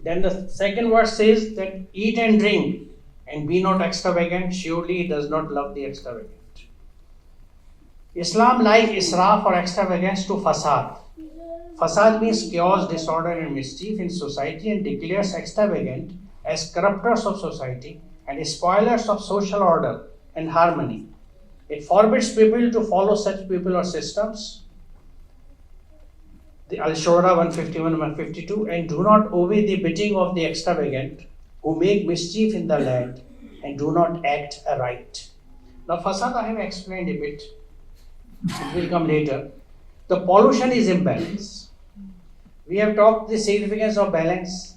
Then the second verse says that eat and drink and be not extravagant. Surely he does not love the extravagant. Islam likes israf or extravagance to fasad. Fasad means chaos, disorder and mischief in society, and declares extravagant as corrupters of society and spoilers of social order and harmony. It forbids people to follow such people or systems. The Al-Shura 151 and 152, and do not obey the bidding of the extravagant who make mischief in the land and do not act aright. Now fasad I have explained a bit. It will come later. The pollution is imbalance. We have talked the significance of balance.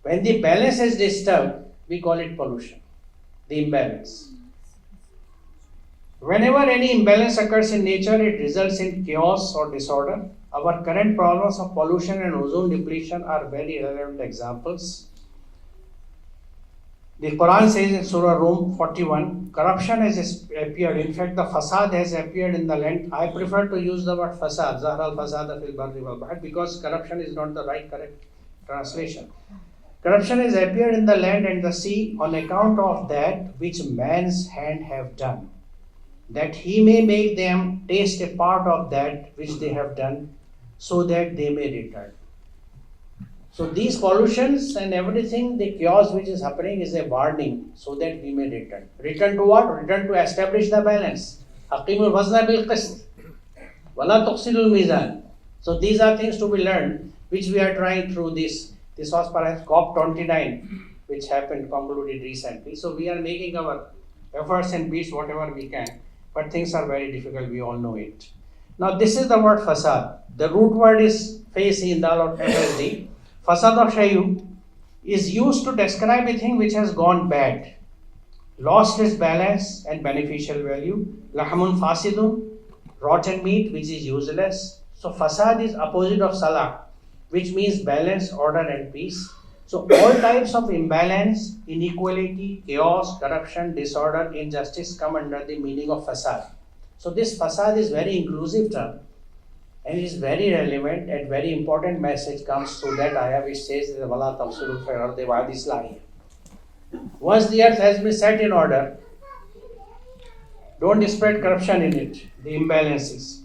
When the balance is disturbed, we call it pollution, the imbalance. Whenever any imbalance occurs in nature, it results in chaos or disorder. Our current problems of pollution and ozone depletion are very relevant examples. The Quran says in Surah Rum 41, corruption has appeared. In fact, the fasad has appeared in the land. I prefer to use the word fasad, Zahra al-fasad fil barri wal bahr, because corruption is not the correct translation. Corruption has appeared in the land and the sea on account of that which man's hand have done, that he may make them taste a part of that which they have done, so that they may return. So these pollutions and everything, the chaos which is happening is a warning, so that we may return. Return to what? Return to establish the balance. Aqimul wazna bil qist. Wala tuqsilul mizan. So these are things to be learned, which we are trying through this. This was perhaps COP29, which happened, concluded recently. So we are making our efforts and beats whatever we can. But things are very difficult, we all know it. Now this is the word fasad. The root word is in dal or FSD. Fasad of shayu is used to describe a thing which has gone bad, lost its balance and beneficial value. Lahamun fasidun, rotten meat which is useless. So fasad is opposite of salah, which means balance, order and peace. So all types of imbalance, inequality, chaos, corruption, disorder, injustice come under the meaning of fasad. So this fasad is very inclusive term, and it is very relevant and very important message comes through that ayah which says Wala tafsulul fil ardi ba'da islahiha. Once the earth has been set in order, don't spread corruption in it, the imbalances.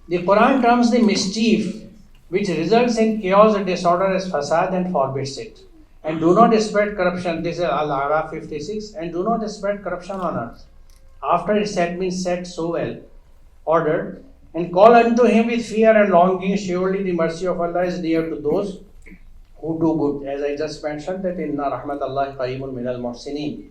The Quran terms the mischief which results in chaos and disorder as fasad and forbids it. And do not spread corruption. This is Al-Araf 56. And do not spread corruption on earth, after it had been set so well ordered, and call unto him with fear and longing. Surely the mercy of Allah is near to those who do good. As I just mentioned, that inna rahmatallahi qareebun minal muhsinin.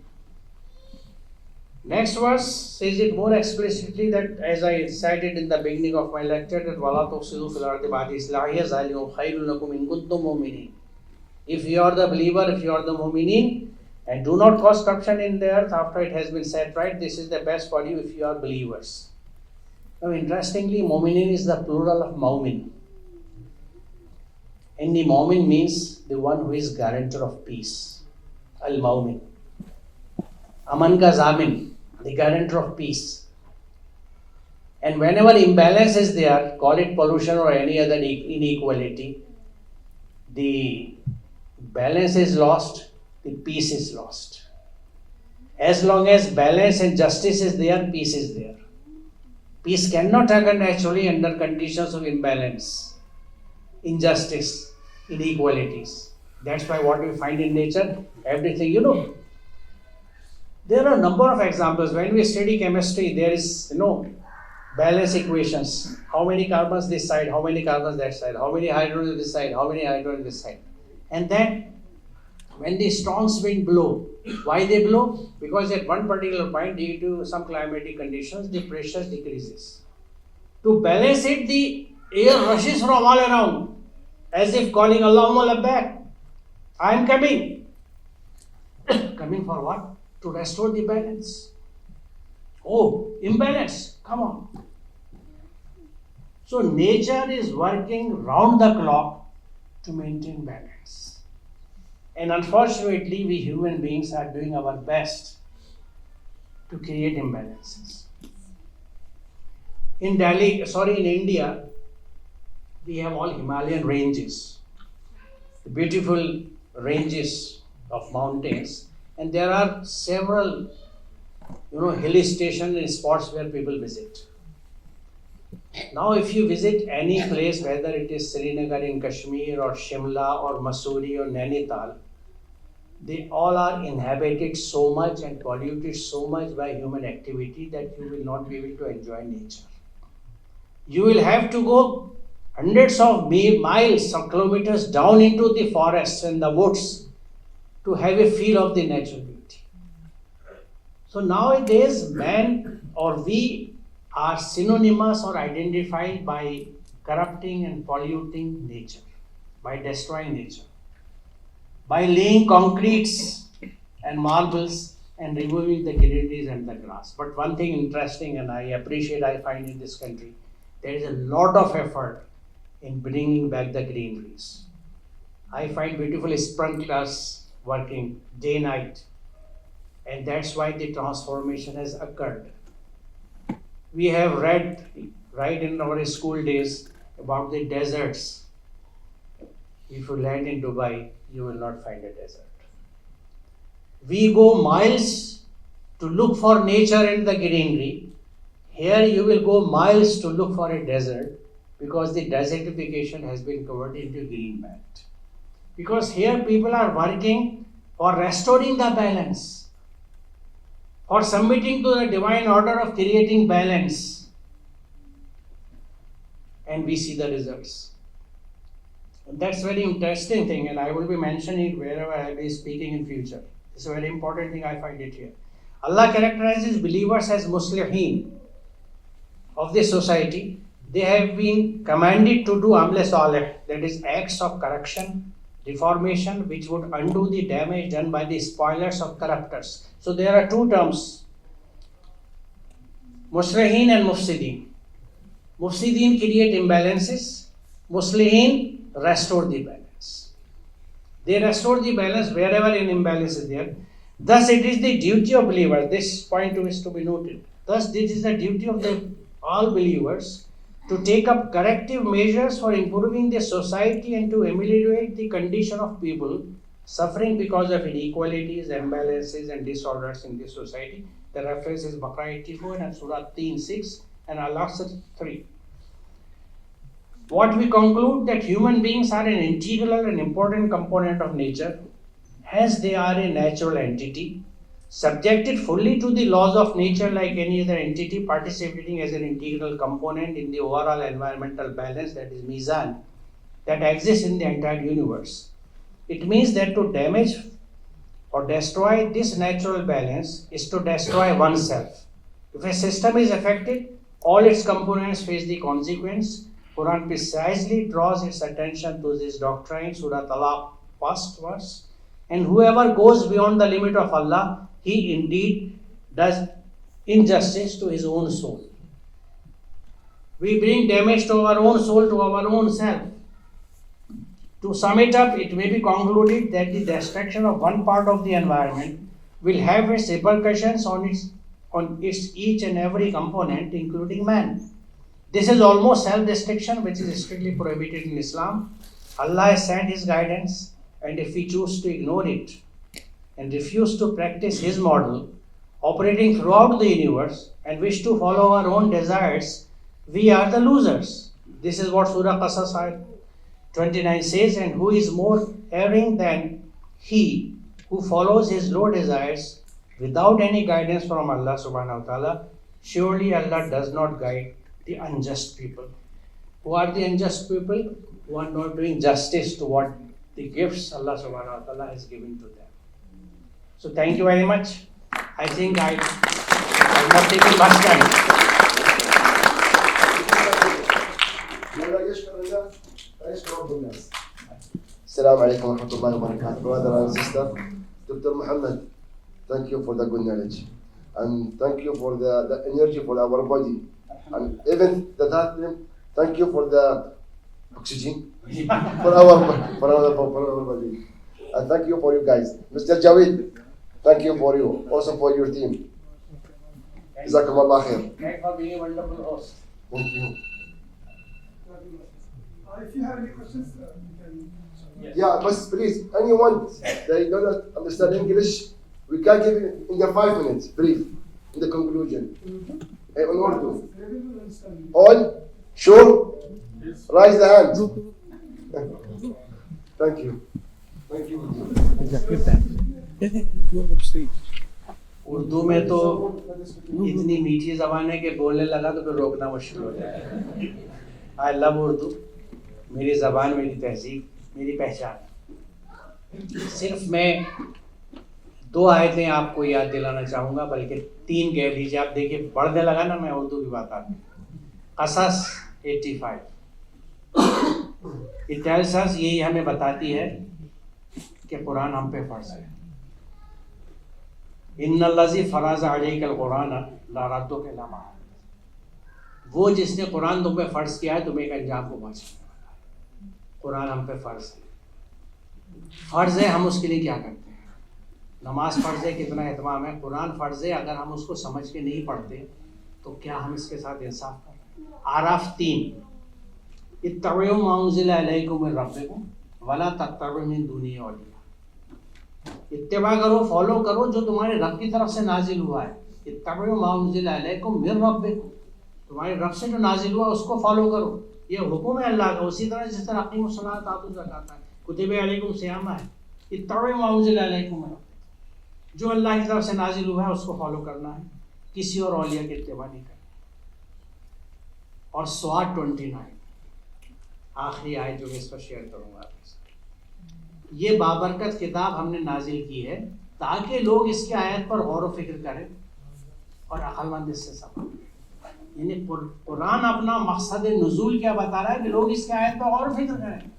Next verse says it more explicitly, that as I cited in the beginning of my lecture, that وَلَا تُفْسِدُوا فِي الْأَرْضِ بَعْدَ إِصْلَاحِهَا ذَلِكُمْ خَيْرٌ لَكُمْ إِن كُنتُم مُؤْمِنِينَ. If you are the believer, if you are the mu'mineen, and do not cause corruption in the earth after it has been set right, this is the best for you if you are believers. Now interestingly, mu'mineen is the plural of maumin. And the maumin means the one who is guarantor of peace. Al-maumin. Aman ka zamin, the guarantor of peace. And whenever imbalance is there, call it pollution or any other inequality, the balance is lost, the peace is lost. As long as balance and justice is there, peace is there. Peace cannot occur naturally under conditions of imbalance, injustice, inequalities. That's why what we find in nature, everything, there are a number of examples. When we study chemistry, there is, balance equations. How many carbons this side, how many carbons that side, how many hydrogen this side, how many hydrogen this side. And then, when the strong wind blow, why they blow? Because at one particular point, due to some climatic conditions, the pressure decreases. To balance it, the air rushes from all around, as if calling Allahumma labbaik. I am coming. Coming for what? To restore the balance. Oh, imbalance. Come on. So nature is working round the clock to maintain balance. And unfortunately, we human beings are doing our best to create imbalances. In India, we have all Himalayan ranges, the beautiful ranges of mountains, and there are several, hill stations and spots where people visit. Now, if you visit any place, whether it is Srinagar in Kashmir or Shimla or Mussoorie or Nainital, they all are inhabited so much and polluted so much by human activity that you will not be able to enjoy nature. You will have to go hundreds of miles or kilometers down into the forests and the woods to have a feel of the natural beauty. So nowadays, man or we are synonymous or identified by corrupting and polluting nature, by destroying nature, by laying concretes and marbles and removing the greeneries and the grass. But one thing interesting, and I find in this country, there is a lot of effort in bringing back the greeneries. I find beautiful sprinklers working day night, and that's why the transformation has occurred. We have read right in our school days about the deserts. If you land in Dubai, you will not find a desert. We go miles to look for nature and the greenery. Here you will go miles to look for a desert, because the desertification has been converted into green belt. Because here people are working for restoring the balance, for submitting to the divine order of creating balance. And we see the results. And that's very interesting thing, and I will be mentioning it wherever I will be speaking in future. It's a very important thing, I find it here. Allah characterizes believers as muslihin of the society. They have been commanded to do amle saleh, that is acts of correction, reformation, which would undo the damage done by the spoilers of corruptors. So there are two terms, muslihin and mufsidin. Mufsidin create imbalances, muslihin restore the balance. They restore the balance wherever an imbalance is there. Thus it is the duty of believers, this point is to be noted. Thus this is the duty of all believers to take up corrective measures for improving the society and to ameliorate the condition of people suffering because of inequalities, imbalances and disorders in the society. The reference is Baqarah 84 and Surah 6 and Al-Asr 3. What we conclude, that human beings are an integral and important component of nature, hence they are a natural entity, subjected fully to the laws of nature like any other entity, participating as an integral component in the overall environmental balance, that is Mizan, that exists in the entire universe. It means that to damage or destroy this natural balance is to destroy oneself. If a system is affected, all its components face the consequence. Quran precisely draws its attention to this doctrine, Surah Talaq, first verse. And whoever goes beyond the limit of Allah, he indeed does injustice to his own soul. We bring damage to our own soul, to our own self. To sum it up, it may be concluded that the destruction of one part of the environment will have its repercussions on its each and every component, including man. This is almost self-destruction, which is strictly prohibited in Islam. Allah has sent His guidance, and if we choose to ignore it and refuse to practice His model, operating throughout the universe, and wish to follow our own desires, we are the losers. This is what Surah Qasas ayat 29 says, and who is more erring than he who follows his low desires without any guidance from Allah subhanahu wa ta'ala? Surely Allah does not guide the unjust people. Who are the unjust people? Who are not doing justice to what the gifts Allah subhanahu wa ta'ala has given to them. So thank you very much. I think I'm not taking much time. Assalamu alaikum wa rahmatullahi wa barakatuh. Brother and sister, Dr. Muhammad, thank you for the good knowledge. And thank you for the energy for our body. And even the that, thank you for the oxygen for our body. And thank you for you guys. Mr. Jawid, thank you for you. Also for your team. Jazakumullah khair. Thank you for being a wonderful host. Thank you. If you have any questions, you can. Yeah, but please, anyone that don't understand English, we can give it in the 5 minutes, brief, in the conclusion. In Urdu. All? Sure? Yes. Raise the hand. Thank you. Thank you. Urdu में तो इतनी मीठी ज़बान है कि बोलने लगा तो फिर रोकना मुश्किल हो जाएगा. I love Urdu. मेरी ज़बान, मेरी तहजीब, मेरी पहचान. सिर्फ मैं 2 आयतें आपको याद दिलाना चाहूँगा, बल्कि 3 कह लीजिए. आप देखिए पढ़ने लगा ना, मैं उर्दू की बात आती. क़सस 85. It tells us, यही हमें बताती है कि कुरान हम पे फ़र्ज़ है. इन्नल्लज़ी फ़रज़ अलैकल कुरान ला रद्दुक इला मआद. वो जिसने कुरान तुम पे फ़र्ज़ किया है, तुम्हें एक अंजाम को पहुँचाने वाला है. कुरान हम पे फ़र्ज़ है. फ़र्ज़ है, हम उसके लिए क्या करते हैं? नमाज फ़र्ज़ है, कितना एहतमाम है. कुरान फ़र्ज़ है, अगर हम उसको समझ के नहीं पढ़ते तो क्या हम इसके साथ इंसाफ कर रहे हैं? आराफ 3. इत्तबिउ मा उन्ज़िला इलैकुम मिन रब्बिकुम वला तत्तबिउ मिन दुनिहि औलिया. इत्तिबा करो, फॉलो करो जो तुम्हारे रब की तरफ से नाजिल हुआ है. इत्तबिउ मा उन्ज़िला इलैकुम मिन रब्बिकुम, तुम्हारे रब से जो नाजिल हुआ उसको फॉलो करो. ये हुक्म है अल्लाह का. उसी तरह जिस तरह अक़ीमुस सलात आतु ज़कात है, कुतिबा अलैकुम सियाम है. इत्तबिउ मा उन्ज़िला इलैकुम, जो अल्लाह की तरफ से नाजिल हुआ है उसको फॉलो करना है, किसी और औलिया की इत्तिबा नहीं करनी. और स्वात 29, आखिरी आयत जो मैं इस पर शेयर करूँगा आपके साथ. ये बाबरकत किताब हमने नाजिल की है ताकि लोग इसकी आयत पर गौर व फिक्र करें और अक़लमंद इससे समझें. यानी कुरान अपना मकसद नुज़ूल क्या बता रहा है कि लोग इसकी आयत पर गौर व फिक्र करें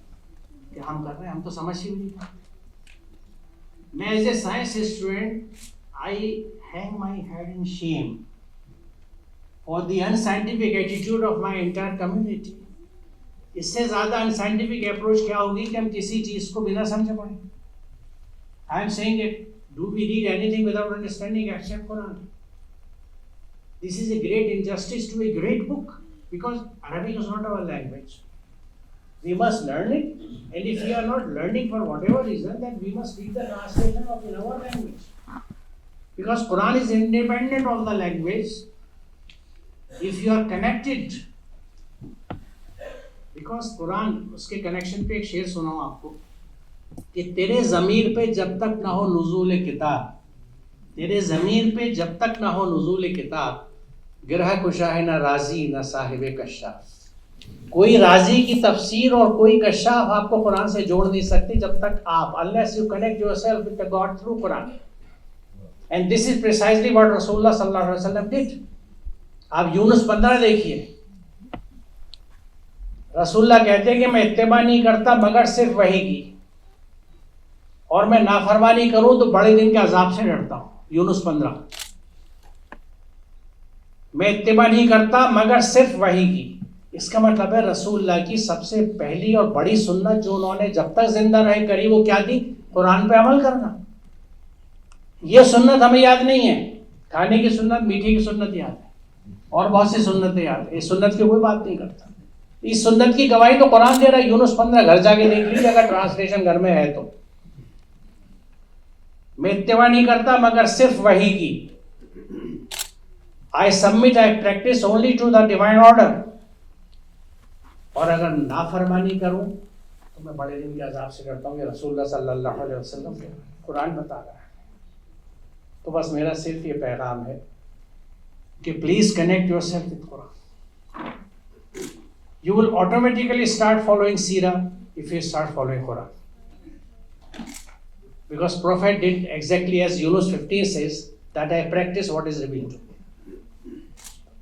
कि हम कर रहे हैं, हम तो समझ ही नहीं. मैं as a science student, I hang my head in shame for the unscientific attitude of my entire community. इससे ज़्यादा अनसाइंटिफिक अप्रोच क्या होगी कि हम किसी चीज़ को बिना समझे पढ़ें. I am saying it, do we read anything without understanding except Quran? This is a great injustice to a great book, because Arabic is not our language. We must learn it, and if we are not learning for whatever reason, then we must read the translation of in our language. Because Quran is independent of the language. If you are connected, because Quran, उसके connection पे एक शेर सुनाऊँ आपको कि तेरे ज़मीर पे जब तक ना हो नुज़ूल किताब, तेरे ज़मीर पे जब तक ना हो नुज़ूल किताब, गिरह कुशा है ना राजी ना साहिब कशाफ. कोई राजी की तफसीर और कोई कशाफ आपको कुरान से जोड़ नहीं सकती जब तक आप unless you connect yourself with the God through Quran. And this is precisely what Rasulullah sallallahu alaihi wasallam did. आप यूनुस 15 देखिए, रसूलुल्लाह कहते हैं कि मैं इत्तिबा नहीं करता मगर सिर्फ वही की, और मैं नाफरमानी करूं तो बड़े दिन के अजाब से डरता हूं। यूनुस 15, मैं इत्तिबा नहीं करता मगर सिर्फ वही की। इसका मतलब है रसूलुल्लाह की सबसे पहली और बड़ी सुन्नत जो उन्होंने जब तक जिंदा रहे करी वो क्या थी? कुरान पे अमल करना। ये सुन्नत हमें याद नहीं है, खाने की सुन्नत, मीठी की सुन्नत याद है, और बहुत सी सुन्नतें याद है। इस सुन्नत की कोई बात नहीं करता। इस सुन्नत की गवाही तो कुरान दे रहा है। यूनुस 15 घर जाके देख लीजिए अगर ट्रांसलेशन घर में है तो। मैं इत्तिबा नहीं करता मगर सिर्फ वही की। I submit, I practice only to the divine order. और अगर नाफरमानी करूं तो मैं बड़े दिन के अजाब से डरता हूं। ये रसूलुल्लाह सल्लल्लाहु अलैहि वसल्लम कुरान बता रहा है। तो बस मेरा सिर्फ ये पैगाम है कि please connect yourself with Quran. You will automatically start following Sirah if you start following Quran. Because Prophet did exactly as Yunus 15 says that I practice what is revealed to me.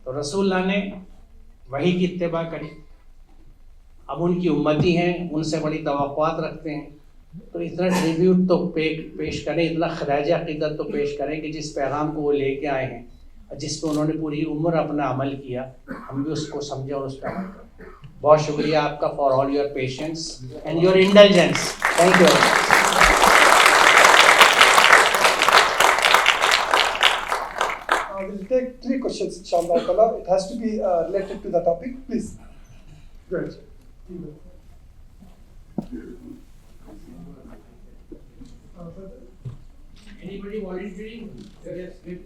तो रसूलुल्लाह ने वही की इत्तिबा करी। अब उनकी उम्मती हैं, उनसे बड़ी तवक्कुआत रखते हैं, तो इतना ट्रिब्यूट तो पेश करें, इतना खराज अक़ीदत तो पेश करें कि जिस पैगाम को वो लेके आए हैं, जिस पे उन्होंने पूरी उम्र अपना अमल किया, हम भी उसको समझें और उस पर अमल करें। बहुत शुक्रिया आपका for all your patience and your intelligence. Thank you. We'll take 3 questions, inshallah ta'ala. It has to be related to the topic. Please. Go ahead. Anybody volunteering? Yes, great.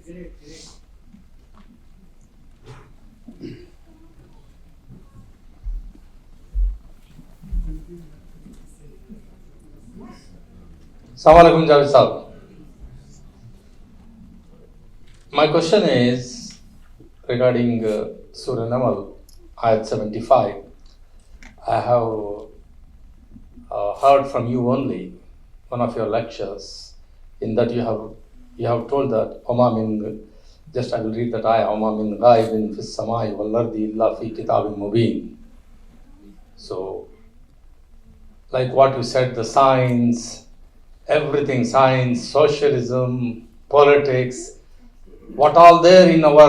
Assalamu alaikum, Javed Saab. My question is regarding Surah Namal, Ayat 75. I have heard from you only one of your lectures in that you have told that Oma min, just I will read that ayah, Oma min ghaibin fis samai wal ardi illa fi kitabin mubin. So, like what you said, the science, everything, science, socialism, politics, what all there in our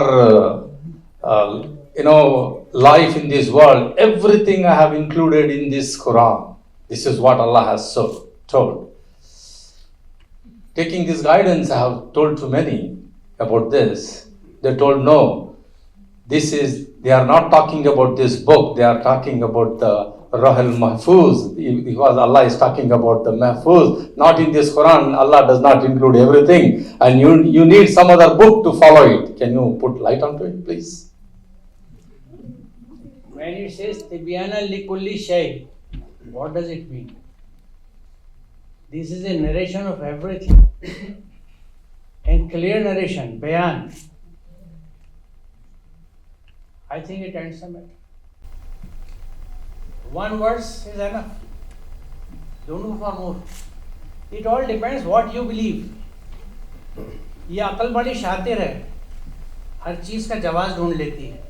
life in this world, everything I have included in this Quran. This is what Allah has told. Taking this guidance, I have told to many about this. They told no, they are not talking about this book, they are talking about the Rahul Mahfuz, because Allah is talking about the Mahfuz. Not in this Quran, Allah does not include everything, and you need some other book to follow it. Can you put light onto it, please? When it says Tibyana likulli shay, what does it mean? This is a narration of everything, and clear narration, bayan. I think it ends the matter. One verse is enough. Don't look for more. It all depends what you believe. ये अकल बड़ी शातिर है, हर चीज़ का जवाब ढूंढ लेती है।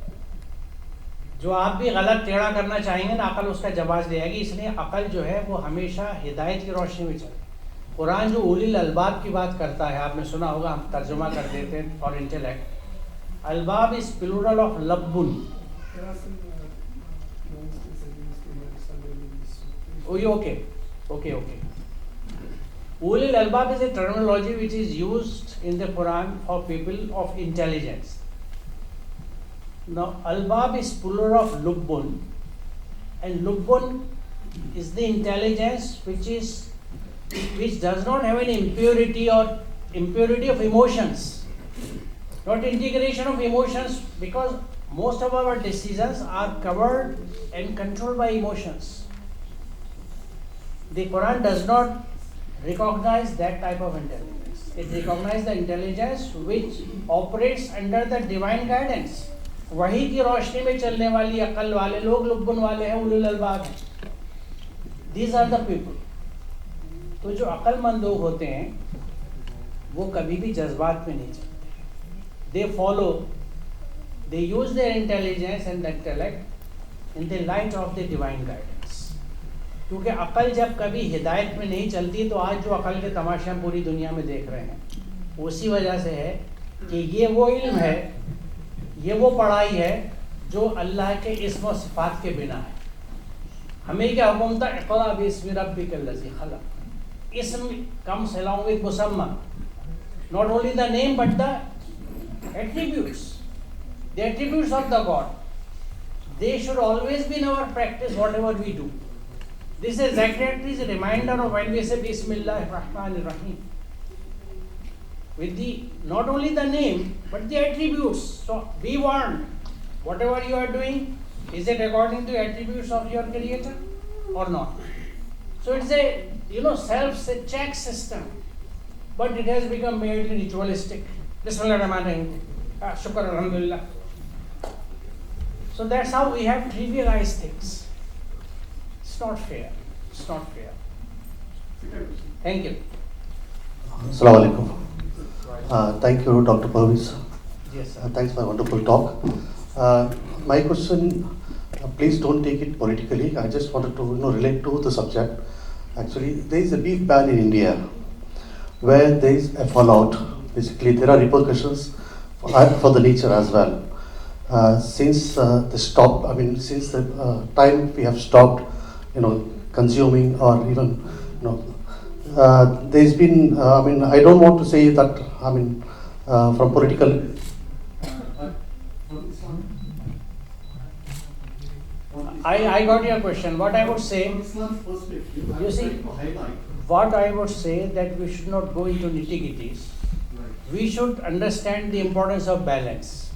जो आप भी गलत टेढ़ा करना चाहेंगे ना, अकल उसका जवाब देगी। इसलिए अकल जो है वो हमेशा हिदायत की रोशनी में चले। कुरान जो उलिल अलबाब की बात करता है, आपने सुना होगा, हम तर्जुमा कर देते हैं फॉर इंटेलेक्ट। अलबाब इज प्लूरल ऑफ लब्बुन। Okay. Ulil albab is a terminology which is used in the Quran for people of intelligence. Now, albab is plural of lubbun, and lubbun is the intelligence which does not have any impurity or impurity of emotions, not integration of emotions, because most of our decisions are covered and controlled by emotions. The Quran does not recognize that type of intelligence. It recognizes the intelligence which operates under the divine guidance. वही की रोशनी में चलने वाली अक्ल वाले लोग लुब्बन वाले हैं, उलुल अलबाब हैं. These are the people. तो जो अक्लमंद लोग होते हैं वो कभी भी जज्बात में नहीं चलते. They follow, they use their intelligence and intellect in the light of the divine guidance. क्योंकि अक्ल जब कभी हिदायत में नहीं चलती तो आज जो अक्ल के तमाशे हम पूरी दुनिया में देख रहे हैं उसी वजह से है कि ये वो इल्म है, ये वो पढ़ाई है जो अल्लाह के इस्म और सिफात के बिना है. हमें क्या हुक्म था, Iqra बिस्मि रब्बिकल लज़ी खलक़. इस्म comes along with मुसम्मा, not only the name but the attributes, the attributes of the God. They should always be in our practice whatever we do. This is exactly a reminder of when we say Bismillahir Rahmanir Rahim. With the not only the name but the attributes. So be warned. Whatever you are doing, is it according to the attributes of your Creator or not? So it's a self-check system, but it has become merely ritualistic. Bismillahir-Rahmanir-Rahim. Shukr Alhamdulillah. So that's how we have trivialized things. It's not fair. It's not fair. Thank you. Assalamu alaikum. Thank you, Dr. Pervaiz. Yes, sir. Thanks for a wonderful talk. My question, please don't take it politically. I just wanted to relate to the subject. Actually, there is a beef ban in India where there is a fallout. Basically, there are repercussions for the nature as well. Since the time we have stopped, consuming or even, there's been, I don't want to say that, from political. I got your question. What I would say, you see, what I would say that we should not go into nitty-gritties. We should understand the importance of balance.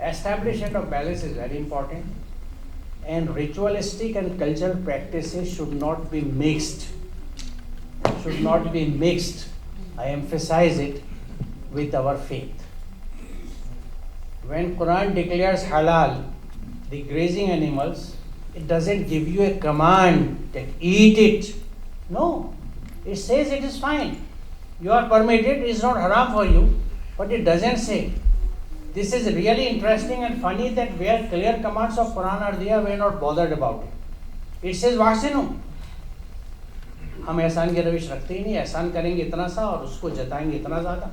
Establishment of balance is very important, and ritualistic and cultural practices should not be mixed. Should not be mixed, I emphasize it, with our faith. When Quran declares halal, the grazing animals, it doesn't give you a command that eat it. No, it says it is fine. You are permitted, it is not haram for you, but it doesn't say. This is really interesting and funny that where clear commands of Quran are there, we are not bothered about it. It says wahsinu. हम एहसान की रविश रखते ही नहीं, एहसान करेंगे इतना सा और उसको जताएंगे इतना ज़्यादा.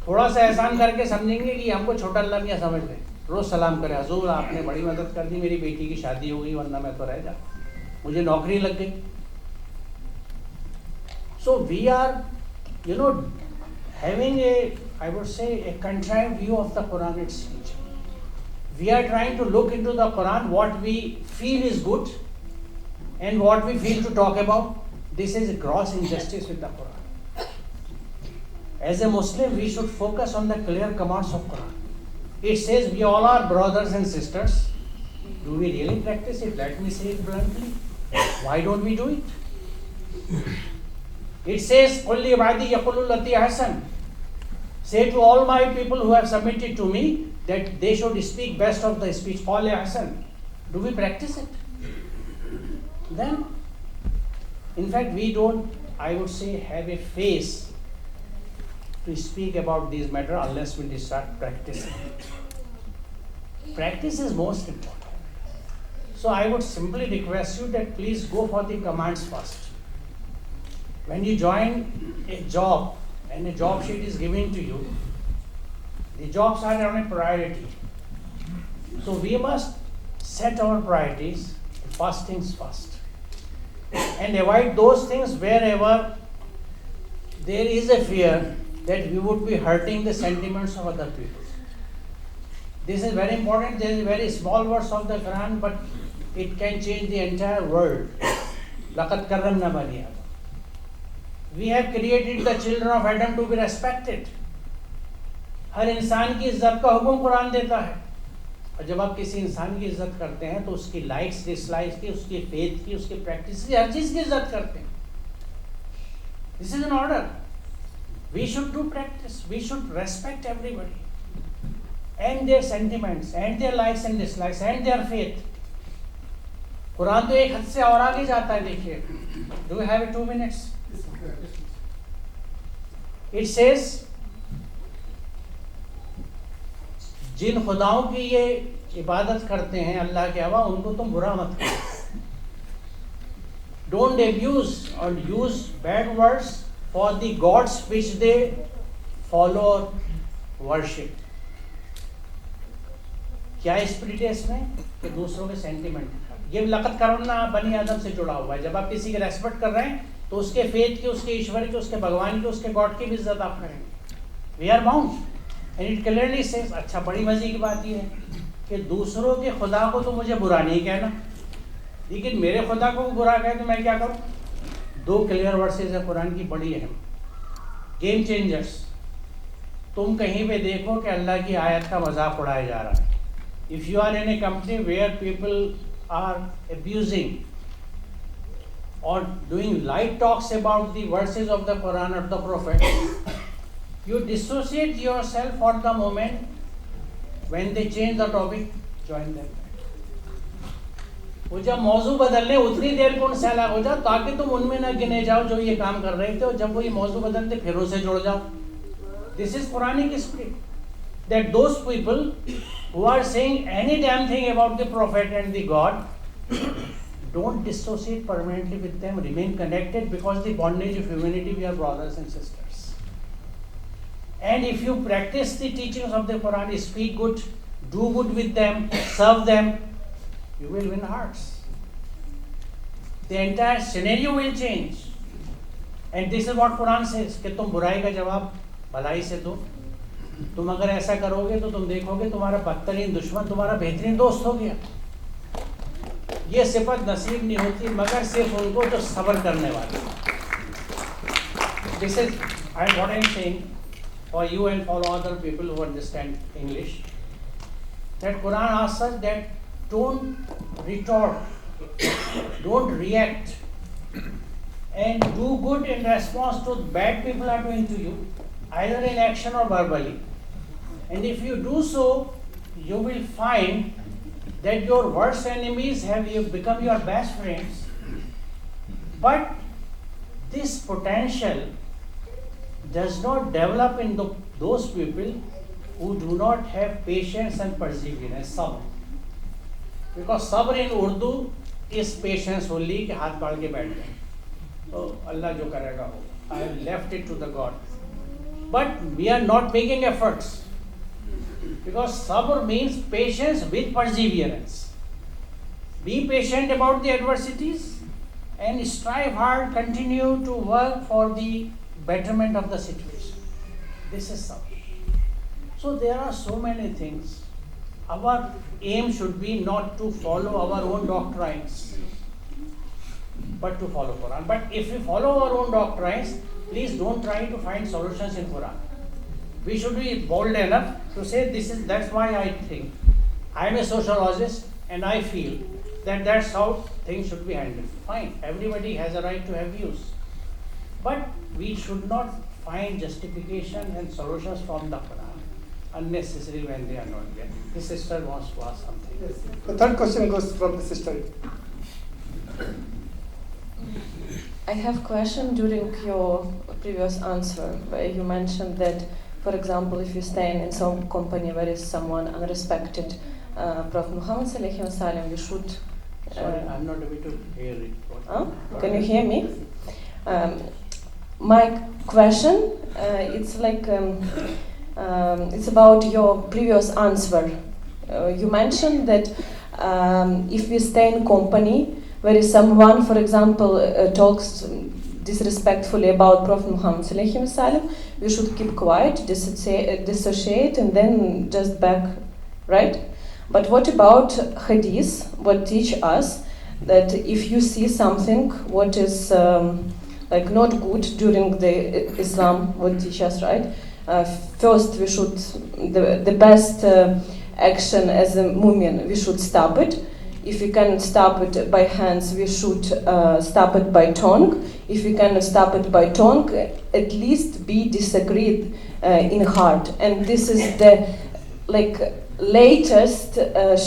थोड़ा सा एहसान करके समझेंगे कि हमको छोटा अल्लाह मियाँ समझ लें. रोज़ सलाम करें, हजूर आपने बड़ी मदद कर दी, मेरी बेटी की शादी हो गई वरना मैं तो रह जा, मुझे नौकरी लग गई. So we are, having I would say, a contrived view of the Quran its teaching. We are trying to look into the Quran what we feel is good and what we feel to talk about. This is a gross injustice with the Quran. As a Muslim, we should focus on the clear commands of Quran. It says we all are brothers and sisters. Do we really practice it? Let me say it bluntly. Why don't we do it? It says, قُلْ لِعِبَادِي يَقُولُوا الَّتِي أَحْسَنُ. Say to all my people who have submitted to me that they should speak best of the speech. قَالِ أَحْسَنُ. Do we practice it? Then, in fact, we don't, I would say, have a face to speak about these matters unless we start practicing it. Practice is most important. So I would simply request you that please go for the commands first. When you join a job and a job sheet is given to you, the jobs are on a priority. So we must set our priorities, first things first, and avoid those things wherever there is a fear that we would be hurting the sentiments of other people. This is very important. There is a very small verse of the Quran, but it can change the entire world. لَقَدْ كَرَّمْنَا بَنِي آدَمَ. We have created the children of Adam to be respected. हर इंसान की इज्जत का हुक्म कुरान देता है. और जब आप किसी इंसान की इज्जत करते हैं तो उसकी लाइक्स डिसलाइक्स की, उसकी फेथ की, उसकी प्रैक्टिस की, हर चीज की इज्जत करते हैं. This is an order. We should do practice. We should respect everybody. and their sentiments and their likes and dislikes and their faith. Quran तो एक हद से और आगे जाता है. देखिए, do you have 2 minutes? It says, जिन खुदाओं की ये इबादत करते हैं अल्लाह के अलावा, उनको तुम बुरा मत करो. Don't abuse or use bad words for the gods which they follow or worship. क्या स्पिरिट है इसमें? कि दूसरों के सेंटिमेंट, ये लक़त करना बनी आदम से जुड़ा हुआ है. जब आप किसी की रेस्पेक्ट कर रहे हैं तो उसके फेथ की, उसके ईश्वर की, उसके भगवान की, उसके गॉड की भी इज्जत आप करेंगे. We are bound and it clearly says. अच्छा, बड़ी मजे की बात ये है कि दूसरों के खुदा को तो मुझे बुरा नहीं कहना, लेकिन मेरे खुदा को बुरा कहे तो मैं क्या करूं? 2 क्लियर वर्सेस है कुरान की, बड़ी अहम, गेम चेंजर्स. तुम कहीं पे देखो कि अल्लाह की आयत का मजाक उड़ाया जा रहा है. If you are in a company where people are abusing or doing light talks about the verses of the Quran or the Prophet, you dissociate yourself for the moment. When they change the topic, join them. वो जब मौजू बदल ले उतनी देर को उनसे अलग हो जाओ ताकि तुम उनमें न गिने जाओ जो ये काम कर रहे थे, और जब वो ये मौजू बदलते फिर उनसे जुड़ जाओ. This is Quranic spirit. That those people who are saying any damn thing about the Prophet and the God, don't dissociate permanently with them, remain connected, because the bondage of humanity, we are brothers and sisters. And if you practice the teachings of the Quran, speak good, do good with them, serve them, you will win hearts. The entire scenario will change. And this is what Quran says, कि तुम बुराई का जवाब भलाई से दो. तुम अगर ऐसा करोगे तो तुम देखोगे तुम्हारा बदतरीन दुश्मन तुम्हारा बेहतरीन दोस्त हो गया. ये सिफत नसीब नहीं होती मगर सिर्फ उनको जो सब्र करने वाले. This is what I am saying for you and for other people who understand English. That Quran asks us that don't retort, don't react, and do good in response to bad people are doing to you, either in action or verbally. And if you do so, you will find that your worst enemies have become your best friends. But this potential does not develop in those people who do not have patience and perseverance, sabr. Because sabr in Urdu is patience only, कि हाथ बांध के बैठ जाए तो अल्लाह जो करेगा हो. I have left it to the God. But we are not making efforts. Because sabr means patience with perseverance. Be patient about the adversities and strive hard, continue to work for the betterment of the situation. This is sabr. So there are so many things. Our aim should be not to follow our own doctrines, but to follow Quran. But if we follow our own doctrines, please don't try to find solutions in Quran. We should be bold enough to say that's why I think. I'm a sociologist and I feel that that's how things should be handled. Fine, everybody has a right to have views. But we should not find justification and solutions from the Quran unnecessary when they are not there. The sister wants to ask something. Yes. The third question goes from the sister. I have a question during your previous answer where you mentioned that, for example, if you stay in some company where is someone unrespected, Prophet Muhammad sallallahu alaihi wasallam, you should. Sorry, I'm not able to hear it. Can you hear me? My question, it's like it's about your previous answer. You mentioned that if we stay in company where is someone, for example, talks disrespectfully about Prophet Muhammad sallallahu alaihi wasallam, we should keep quiet, dissociate, and then just back, right? But what about hadith? What teach us that if you see something what is like not good during the Islam, what teach us, right? First, we should the best action as a mu'min, we should stop it. If we cannot stop it by hands, we should stop it by tongue. If we cannot stop it by tongue, at least be disagreed in heart. And this is the like latest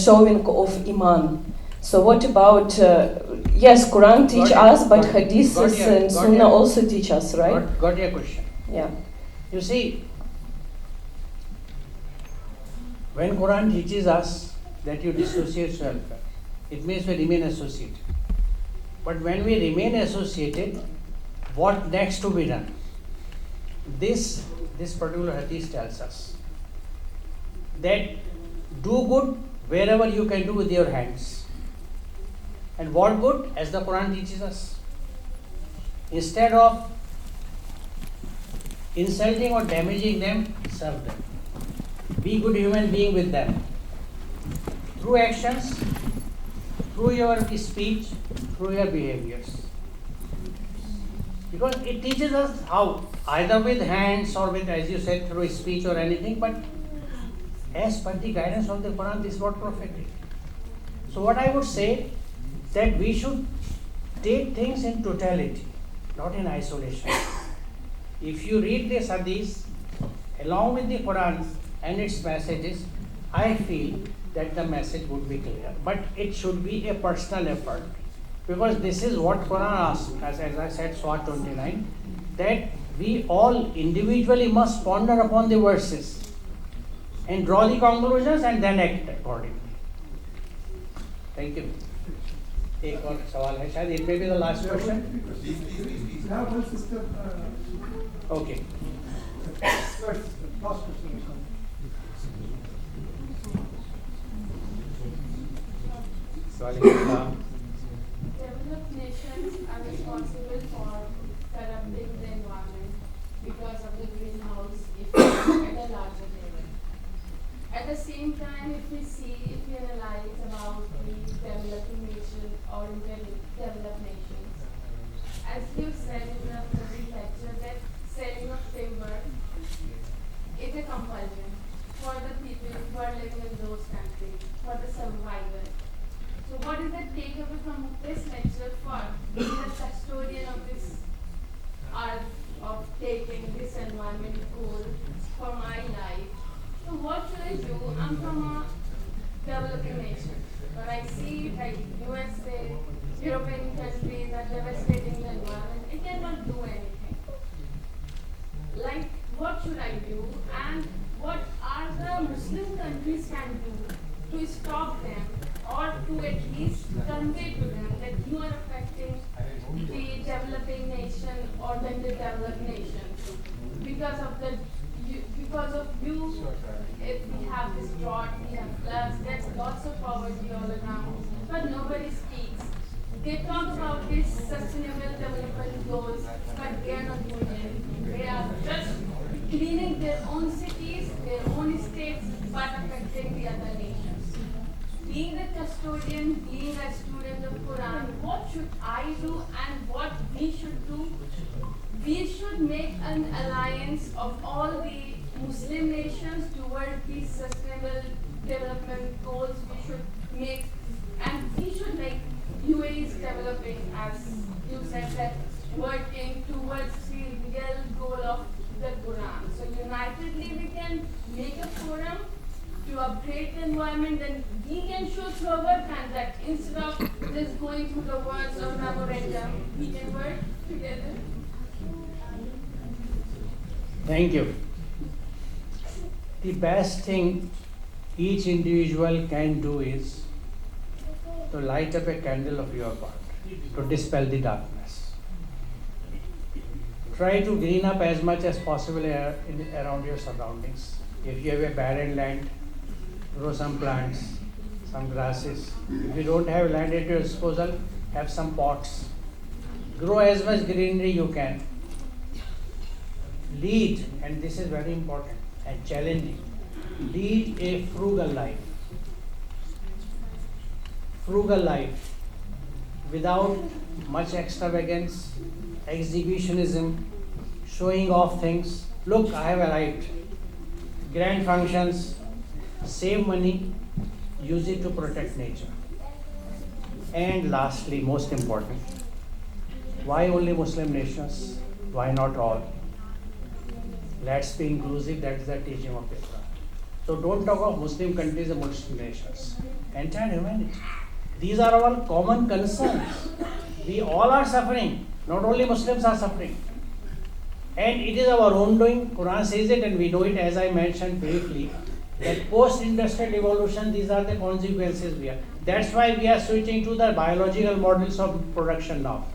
showing of Iman. So what about, yes, Quran teach us, but Hadith and Sunnah also teach us, right? Got your question. Yeah. You see, when Quran teaches us that you dissociate yourself, it means we remain associated. But when we remain associated, what next to be done? This particular hadith tells us that do good wherever you can do with your hands. And what good? As the Quran teaches us. Instead of insulting or damaging them, serve them. Be good human being with them. Through actions, through your speech, through your behaviors. Because it teaches us how, either with hands or with, as you said, through speech or anything, but as per the guidance of the Quran, this is what Prophet did. So what I would say, that we should take things in totality, not in isolation. If you read this hadith along with the Quran and its messages, I feel that the message would be clear. But it should be a personal effort. Because this is what Quran asks, as I said, Surah 29, that we all individually must ponder upon the verses and draw the conclusions and then act accordingly. Thank you. एक और सवाल है शायद it may be the last question. Okay. Last question. Developed nations are responsible for corrupting the environment because of the greenhouse effect at a larger level. At the same time, if we analyze about the developing nation or developed nations, as you said in the previous lecture, that selling of timber is a compulsion for the people who are living in those countries, for the survival. So what is the takeaway from this lecture for being the custodian of this art of taking this environment goal for my life? So what should I do? I'm from a developing nation, but I see like USA, European countries are devastating the environment. I cannot do anything. Like what should I do, and what are the Muslim countries can do to stop them, or to at least convey to them that you are affecting the developing nation or the developed nation because of you. If we have this drought, we have floods, there's lots of poverty all around, but nobody speaks. They talk about these sustainable development goals, but they are not doing anything. They are just cleaning their own cities, their own states, but affecting the other nations. Being a custodian, being a student of Quran, what should I do and what we should do? We should make an alliance of all the Muslim nations toward these sustainable development goals. We should make, and we should make UAE is developing, as you said, that working towards the real goal of the Quran. So unitedly we can make a forum to upgrade the environment, and we can show through our hand that instead of just going through the words or memorandum, we can work together. Thank you. The best thing each individual can do is to light up a candle of your part, to dispel the darkness. Try to green up as much as possible around your surroundings. If you have a barren land, grow some plants, some grasses. If you don't have land at your disposal, have some pots. Grow as much greenery you can. Lead, and this is very important and challenging, lead a frugal life. Frugal life without much extravagance, exhibitionism, showing off things. Look, I have arrived. Grand functions, save money, use it to protect nature. And lastly, most important, why only Muslim nations? Why not all? Let's be inclusive, that is the teaching of the Quran. So don't talk of Muslim countries and Muslim nations. Entire humanity. These are our common concerns. We all are suffering. Not only Muslims are suffering. And it is our own doing. Quran says it and we know it, as I mentioned briefly, that post-industrial evolution, these are the consequences we are. That's why we are switching to the biological models of production now.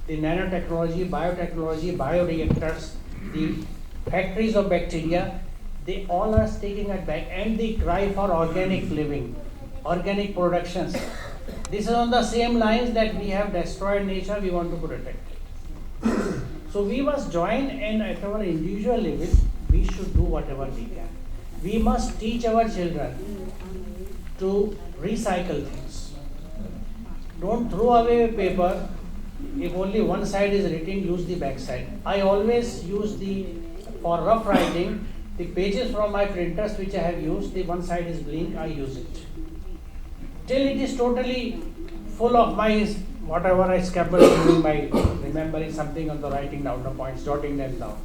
The nanotechnology, biotechnology, bioreactors, the factories of bacteria, they all are taking it back, and the cry for organic living, organic productions. This is on the same lines that we have destroyed nature, we want to protect it. So we must join, and at our individual level, we should do whatever we can. We must teach our children to recycle things. Don't throw away paper. If only one side is written, use the back side. I always use for rough writing, the pages from my printers which I have used, the one side is blank, I use it. Till it is totally full of my whatever I scribble during my remembering something on the writing down the points, jotting them down.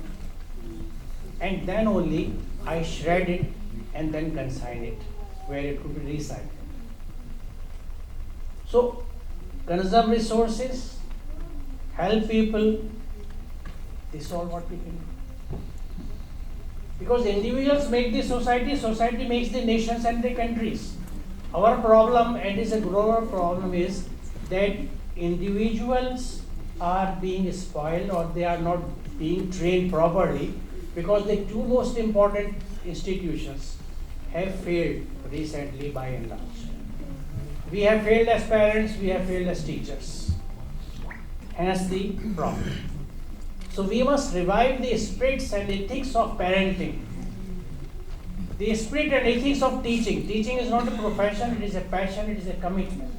And then only I shred it and then consign it where it could be recycled. So conserve resources, help people, this is all what we can do. Because individuals make the society, society makes the nations and the countries. Our problem, and it's a global problem, is that individuals are being spoiled or they are not being trained properly because the two most important institutions have failed recently by and large. We have failed as parents, we have failed as teachers. Hence the problem. So we must revive the spirits and ethics of parenting. The spirit and ethics of teaching. Teaching is not a profession, it is a passion, it is a commitment.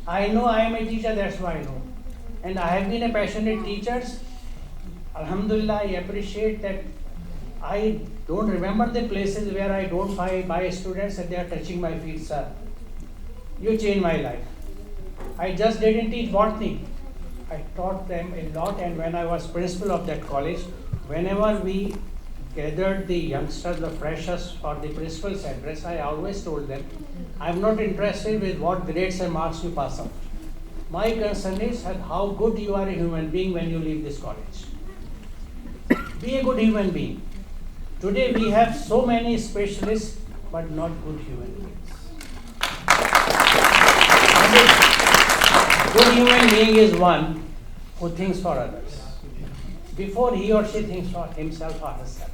I know I am a teacher, that's why I know. And I have been a passionate teacher. Alhamdulillah, I appreciate that. I don't remember the places where I don't buy students and they are touching my feet, sir. You changed my life. I just didn't teach botany. I taught them a lot, and when I was principal of that college, whenever we gathered the youngsters, the freshers for the principal's address, I always told them, I'm not interested with what grades and marks you pass out. My concern is how good you are a human being when you leave this college. Be a good human being. Today we have so many specialists, but not good human beings. Good human being is one who thinks for others before he or she thinks for himself or herself.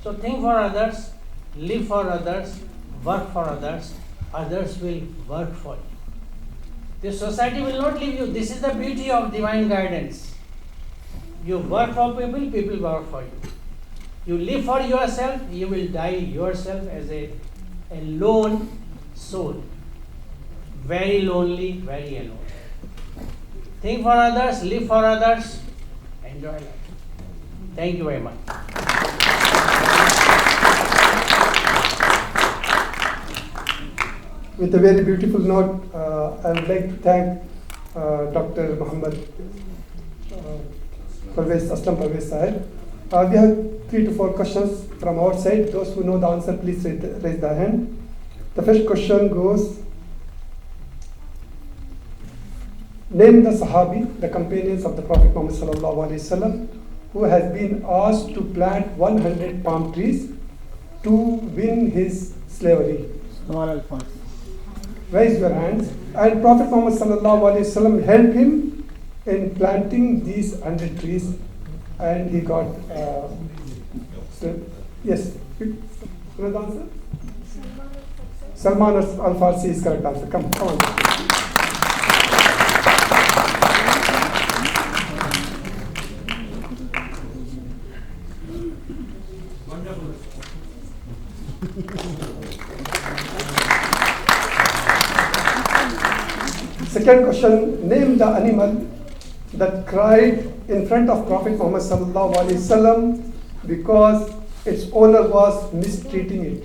So think for others, live for others, work for others, others will work for you. The society will not leave you. This is the beauty of divine guidance. You work for people, people work for you. You live for yourself, you will die yourself as a lone soul. Very lonely, very alone. Think for others, live for others, enjoy life. Thank you very much. With a very beautiful note, I would like to thank Dr. Muhammad Pervaiz, Aslam Pervaiz Sahib. We have 3 to 4 questions from our side. Those who know the answer, please raise their hand. The first question goes, name the Sahabi, the companions of the Prophet Muhammad sallallahu alaihi wasallam, who has been asked to plant 100 palm trees to win his slavery. Raise your hands. And Prophet Muhammad sallallahu alaihi wasallam helped him in planting these 100 trees, and he got. Yes. Correct answer. Salman al-Farsi is correct answer. Come on. Second question, name the animal that cried in front of Prophet Muhammad sallallahu alaihi wasallam because its owner was mistreating it.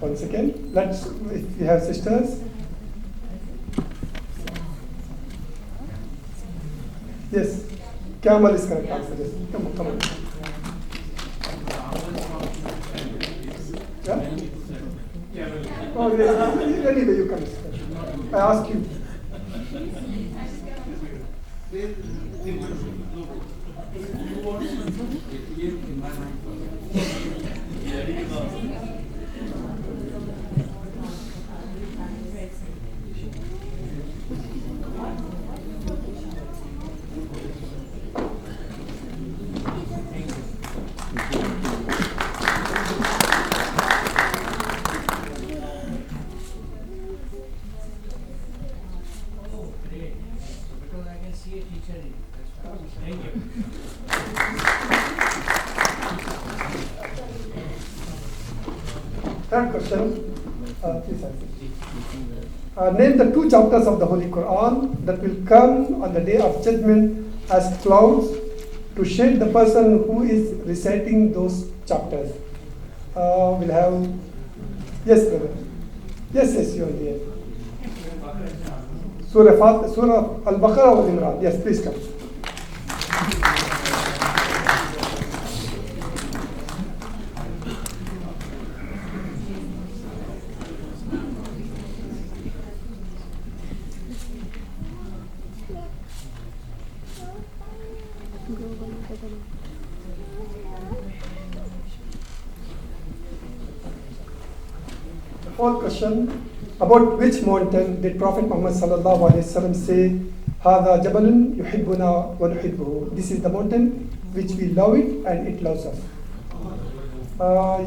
Once again, let's, if you have sisters. Yes, camel is correct answer. Yes. Come on. Oh, anyway, you can. I ask you. Because I can see a teacher in you. That's why. Thank you. Third question. Please answer. Name the 2 chapters of the Holy Quran that will come on the day of judgment as clouds to shade the person who is reciting those chapters. We'll have. Yes, brother. Yes, you're there. Surah Al-Baqarah or Imran. Yes, please come. Fourth question, about which mountain did Prophet Muhammad sallallahu alaihi wasallam say, "Hada jabalun yuhibbuna wa nuhibbuhu"? This is the mountain which we love it and it loves us.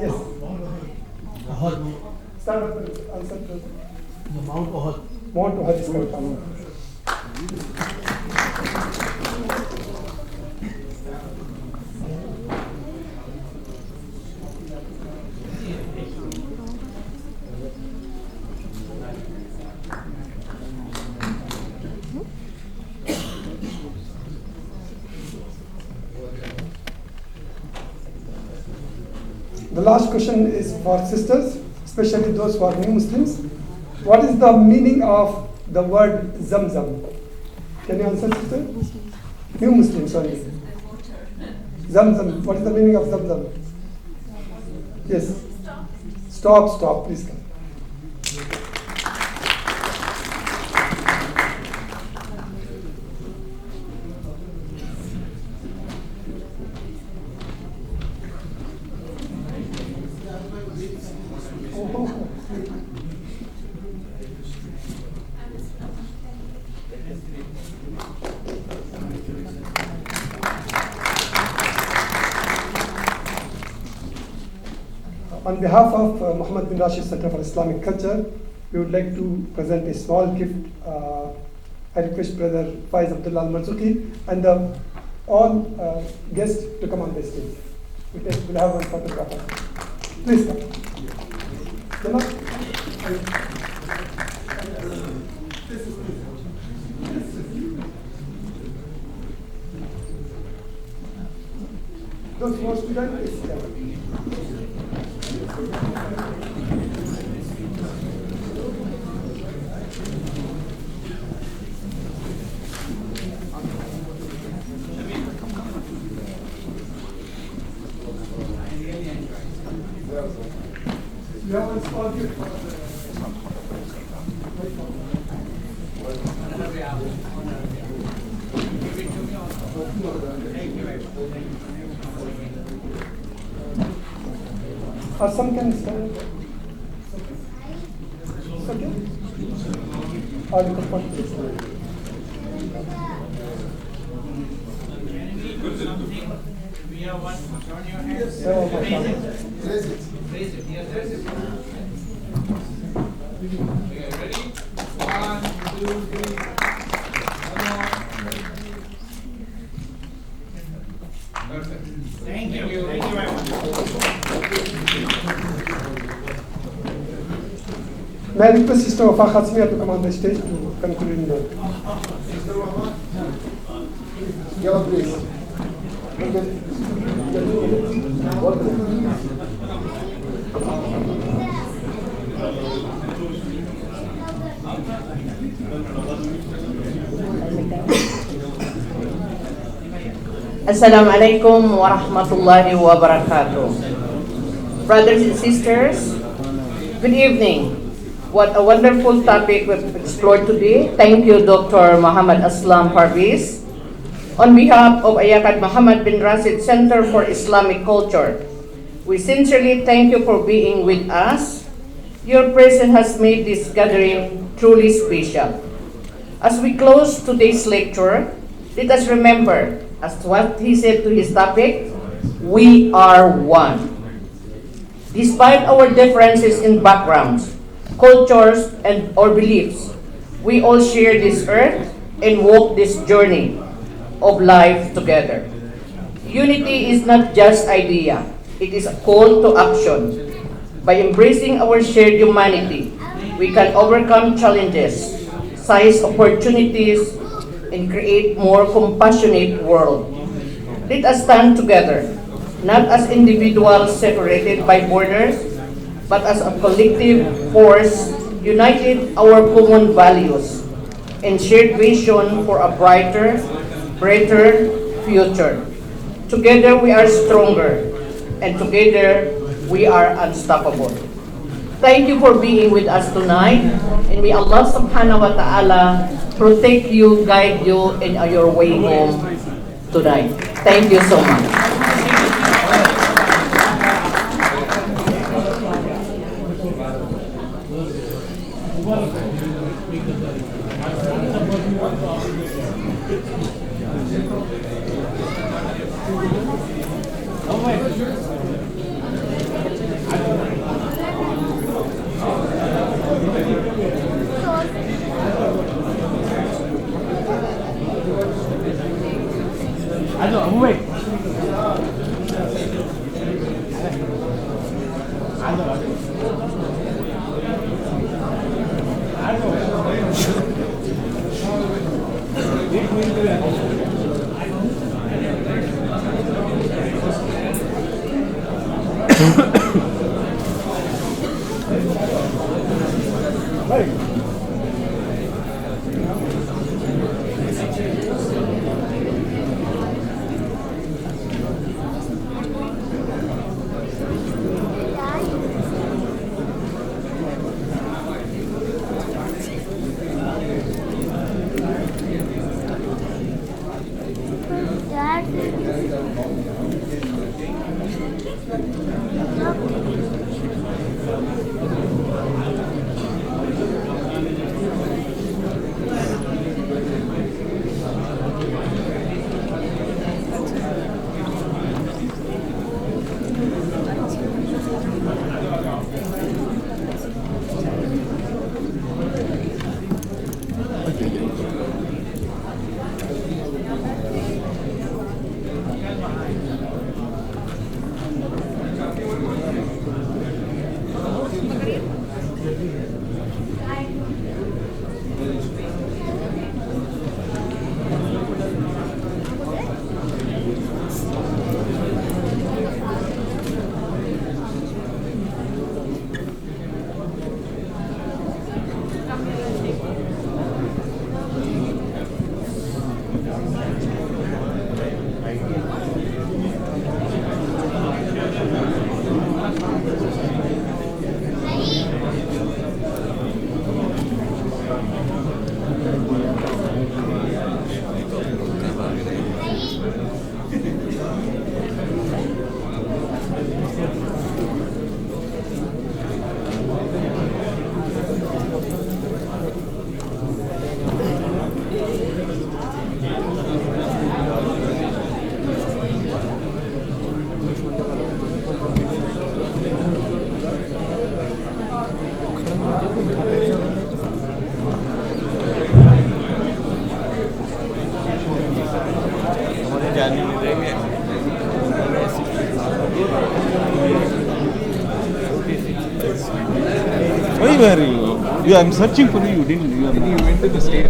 Yes. Start with the answer. Mount Ohad. Mount Ohad is correct. The last question is for sisters, especially those who are new Muslims. What is the meaning of the word Zamzam? Can you answer, sister? New Muslims only. Zamzam. What is the meaning of Zamzam? Yes. Stop. Please come. On behalf of Muhammad bin Rashid Center for Islamic Culture, we would like to present a small gift. I request Brother Faiz Abdullah Al-Marzuki and all guests to come on the stage. We'll have one photographer. Please come. Those who want to join, please come. We have one small gift for or some can stand. Okay? Or you can put this. We have one. Turn your hand. Raise it. Raise it. Yes, raise it. Okay, ready? 1, 2, 3. Perfect. Thank you. Thank you very much. May I request Sister Wafa Khasmiya to come on the stage to conclude the Yeah, please. Assalamu alaikum wa rahmatullahi wa barakatuh. Brothers and sisters, good evening. What a wonderful topic we've explored today. Thank you, Dr. Muhammad Aslam Pervaiz. On behalf of Ayakad Muhammad bin Rashid Center for Islamic Culture, we sincerely thank you for being with us. Your presence has made this gathering truly special. As we close today's lecture, let us remember, as what he said to his topic, we are one. Despite our differences in backgrounds, cultures, and or beliefs, we all share this earth and walk this journey of life together. Unity is not just idea, it is a call to action. By embracing our shared humanity, we can overcome challenges, seize opportunities, and create more compassionate world. Let us stand together, not as individuals separated by borders, but as a collective force united our common values and shared vision for a brighter, better future. Together we are stronger, and together we are unstoppable. Thank you for being with us tonight, and may Allah subhanahu wa ta'ala protect you, guide you in your way home tonight. Thank you so much. Why were you? I'm searching for you. Didn't you? You went to the stage.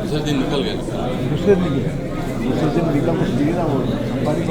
दूसरे दिन निकल गया दूसरे दिन निकल दिए ना वो हमारी